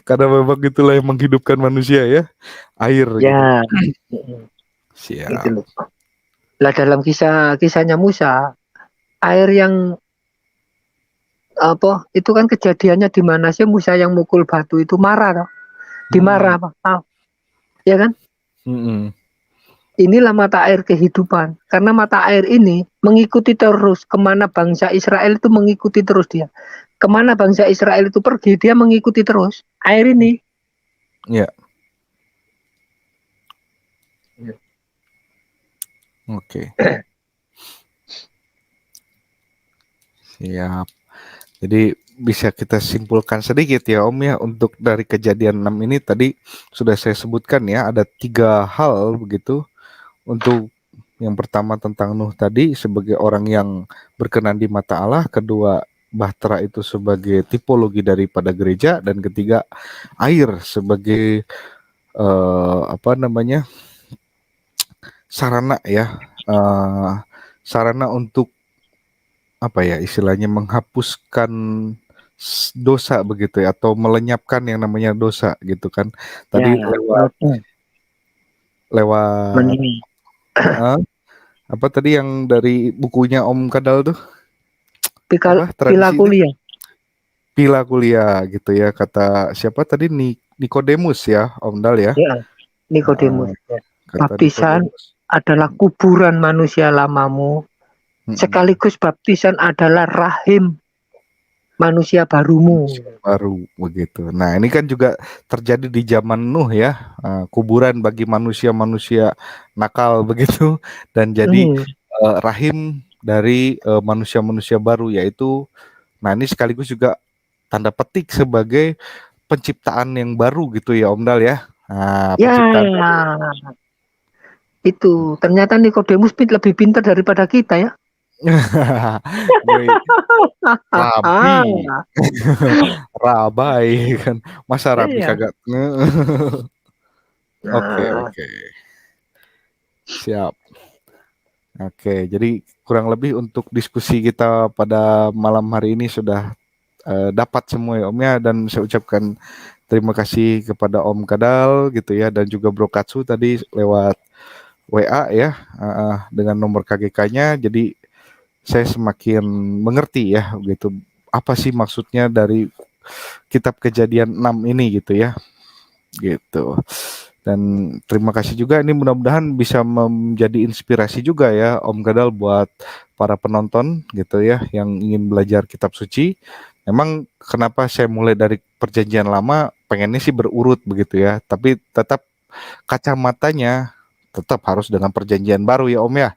B: Karena memang itulah yang menghidupkan manusia ya, air gitu.
C: Ya, itu
B: Siap.
C: loh. Lah dalam kisahnya Musa, air yang apa itu kan kejadiannya di mana sih Musa yang mukul batu itu marah toh? Dimarah apa? Ya kan?
B: Mm-mm.
C: Inilah mata air kehidupan. Karena mata air ini mengikuti terus kemana bangsa Israel itu mengikuti terus dia. Kemana bangsa Israel itu pergi dia mengikuti terus air ini.
B: Ya. Oke. Siap. Jadi bisa kita simpulkan sedikit ya Om ya untuk dari kejadian 6 ini tadi sudah saya sebutkan ya ada 3 hal begitu. Untuk yang pertama tentang Nuh tadi sebagai orang yang berkenan di mata Allah, kedua bahtera itu sebagai tipologi daripada gereja, dan ketiga air sebagai apa namanya sarana ya, sarana untuk apa ya istilahnya menghapuskan dosa begitu ya atau melenyapkan yang namanya dosa gitu kan.
C: Ya,
B: Tadi lewat lewat
C: menini.
B: eh, apa tadi yang dari bukunya Om Kadal tuh apa
C: Pila
B: tradisi itu
C: kuliah.
B: pila kuliah gitu ya kata siapa tadi Nikodemus ya Om Dal ya.
C: Ya,
B: Heeh,
C: Nikodemus. Ya.
B: kata
C: Baptisan
B: Nikodemus.
C: adalah kuburan manusia lamamu.
B: Mm-mm.
C: Sekaligus baptisan adalah rahim manusia barumu.
B: Baru begitu. Nah ini kan juga terjadi di zaman Nuh ya, kuburan bagi manusia-manusia nakal begitu, dan jadi
C: Hmm.
B: rahim dari manusia-manusia baru yaitu, nah ini sekaligus juga tanda petik sebagai penciptaan yang baru gitu ya Om Dal ya. Nah,
C: Ya,
B: penciptaan
C: itu ternyata Nikodemus lebih pintar daripada kita ya.
B: Woi,
C: Ah,
B: rabi, rabai kan, masa rabi
C: iya.
B: kagak. Oke,
C: Nah,
B: oke, siap. Oke, jadi kurang lebih untuk diskusi kita pada malam hari ini sudah dapat semua ya Om ya, dan saya ucapkan terima kasih kepada Om Kadal gitu ya, dan juga Bro Katsu tadi lewat WA ya, dengan nomor KGK-nya. Jadi saya semakin mengerti ya gitu apa sih maksudnya dari kitab Kejadian 6 ini gitu ya, gitu. Dan terima kasih juga, ini mudah-mudahan bisa menjadi inspirasi juga ya Om Gadal buat para penonton gitu ya yang ingin belajar kitab suci. Memang kenapa saya mulai dari perjanjian lama, pengennya sih berurut begitu ya, tapi tetap kacamatanya tetap harus dengan perjanjian baru ya Om ya,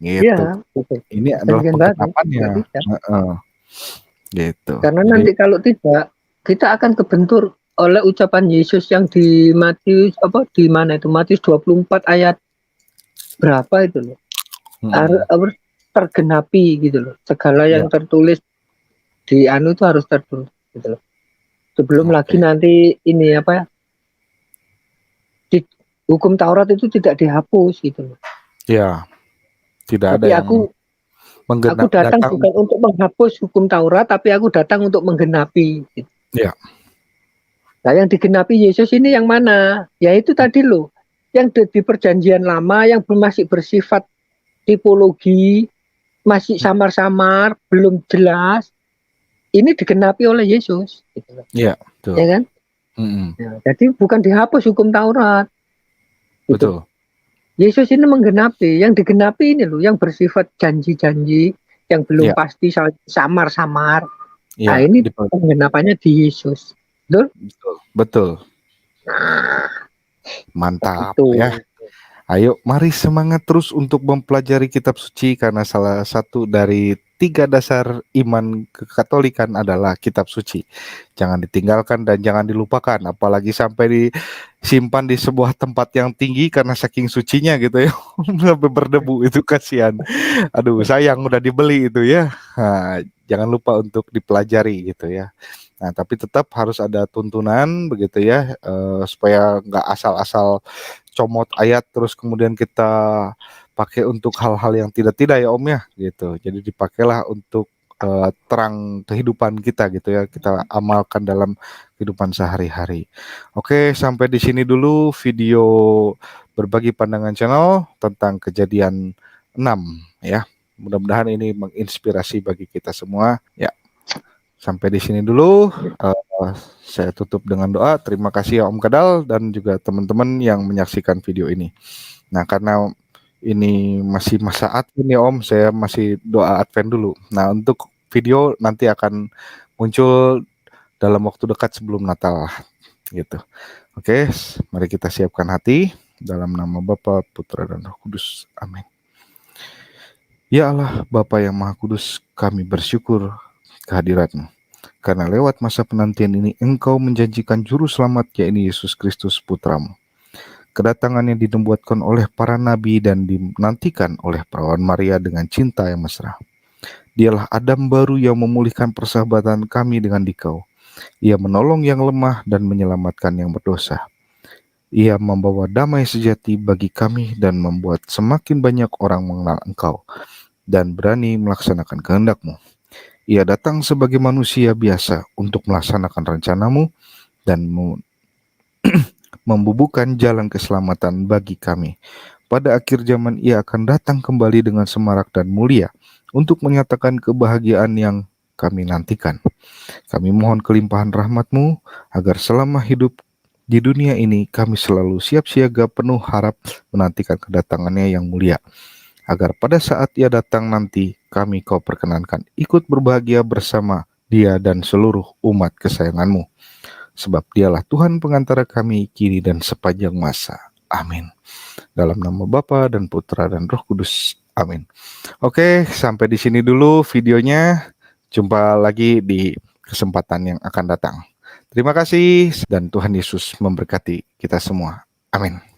C: iya,
B: gitu.
C: betul.
B: Ini adalah
C: Perjanjian baru nggak
B: pengharapannya.
C: bisa.
B: Heeh, gitu.
C: Karena
B: Jadi
C: nanti kalau tidak, kita akan kebentur oleh ucapan Yesus yang di Matius apa di mana itu Matius 24 ayat berapa itu loh. Harus tergenapi gitu loh. Segala
B: ya,
C: yang tertulis di anu itu harus tertulis gitu loh. Sebelum lagi
B: oke.
C: nanti ini apa ya? Di hukum Taurat itu tidak dihapus gitu loh.
B: Ya, tidak ada
C: Tapi
B: yang
C: aku datang
B: datang.
C: bukan untuk menghapus hukum Taurat, tapi aku datang untuk menggenapi. Gitu.
B: Ya,
C: Nah, yang digenapi Yesus ini yang mana? Ya itu tadi loh, yang di perjanjian lama yang masih bersifat tipologi, masih samar-samar, belum jelas, ini digenapi oleh Yesus. Gitu loh.
B: Iya, betul.
C: Ya kan?
B: Mm-mm.
C: Ya, jadi bukan dihapus hukum Taurat. Gitu.
B: Betul.
C: Yesus ini menggenapi, yang digenapi ini loh, yang bersifat janji-janji, yang belum
B: Iya,
C: pasti samar-samar. Nah,
B: iya,
C: ini penggenapannya di Yesus. Betul?
B: betul, betul.
C: Nah,
B: Mantap
C: itu.
B: ya. Ayo, mari semangat terus untuk mempelajari kitab suci karena salah satu dari 3 dasar iman kekatolikan adalah kitab suci. Jangan ditinggalkan dan jangan dilupakan, apalagi sampai disimpan di sebuah tempat yang tinggi karena saking sucinya gitu ya. Sampai berdebu itu kasihan. Aduh, sayang udah dibeli itu ya. Nah, jangan lupa untuk dipelajari gitu ya. Nah, tapi tetap harus ada tuntunan begitu ya, supaya nggak asal-asal comot ayat terus kemudian kita pakai untuk hal-hal yang tidak-tidak ya Om ya gitu. Jadi dipakailah untuk terang kehidupan kita gitu ya. Kita amalkan dalam kehidupan sehari-hari. Oke, sampai di sini dulu video berbagi pandangan channel tentang kejadian 6 ya. Mudah-mudahan ini menginspirasi bagi kita semua ya. Sampai di sini dulu. Saya tutup dengan doa. Terima kasih ya Om Kadal dan juga teman-teman yang menyaksikan video ini. Nah, karena ini masih masa Advent ya Om, saya masih doa Advent dulu. Nah, untuk video nanti akan muncul dalam waktu dekat sebelum Natal gitu. Oke, mari kita siapkan hati dalam nama Bapa, Putra dan Roh Kudus. Amin. Ya Allah, Bapa yang Maha Kudus, kami bersyukur kehadirat-Mu. Karena lewat masa penantian ini Engkau menjanjikan juru selamat, yaitu Yesus Kristus Putra-Mu. Kedatangannya dinubuatkan oleh para nabi dan dinantikan oleh perawan Maria dengan cinta yang mesra. Dialah Adam baru yang memulihkan persahabatan kami dengan Dikau. Ia menolong yang lemah dan menyelamatkan yang berdosa. Ia membawa damai sejati bagi kami dan membuat semakin banyak orang mengenal Engkau dan berani melaksanakan kehendak-Mu. Ia datang sebagai manusia biasa untuk melaksanakan rencana-Mu dan membubuhkan jalan keselamatan bagi kami. Pada akhir zaman ia akan datang kembali dengan semarak dan mulia untuk menyatakan kebahagiaan yang kami nantikan. Kami mohon kelimpahan rahmat-Mu agar selama hidup di dunia ini kami selalu siap siaga penuh harap menantikan kedatangannya yang mulia. Agar pada saat ia datang nanti kami Kau perkenankan ikut berbahagia bersama Dia dan seluruh umat kesayangan-Mu. Sebab Dialah Tuhan pengantara kami kini dan sepanjang masa. Amin. Dalam nama Bapa dan Putra dan Roh Kudus. Amin. Oke, sampai di sini dulu videonya. Jumpa lagi di kesempatan yang akan datang. Terima kasih dan Tuhan Yesus memberkati kita semua. Amin.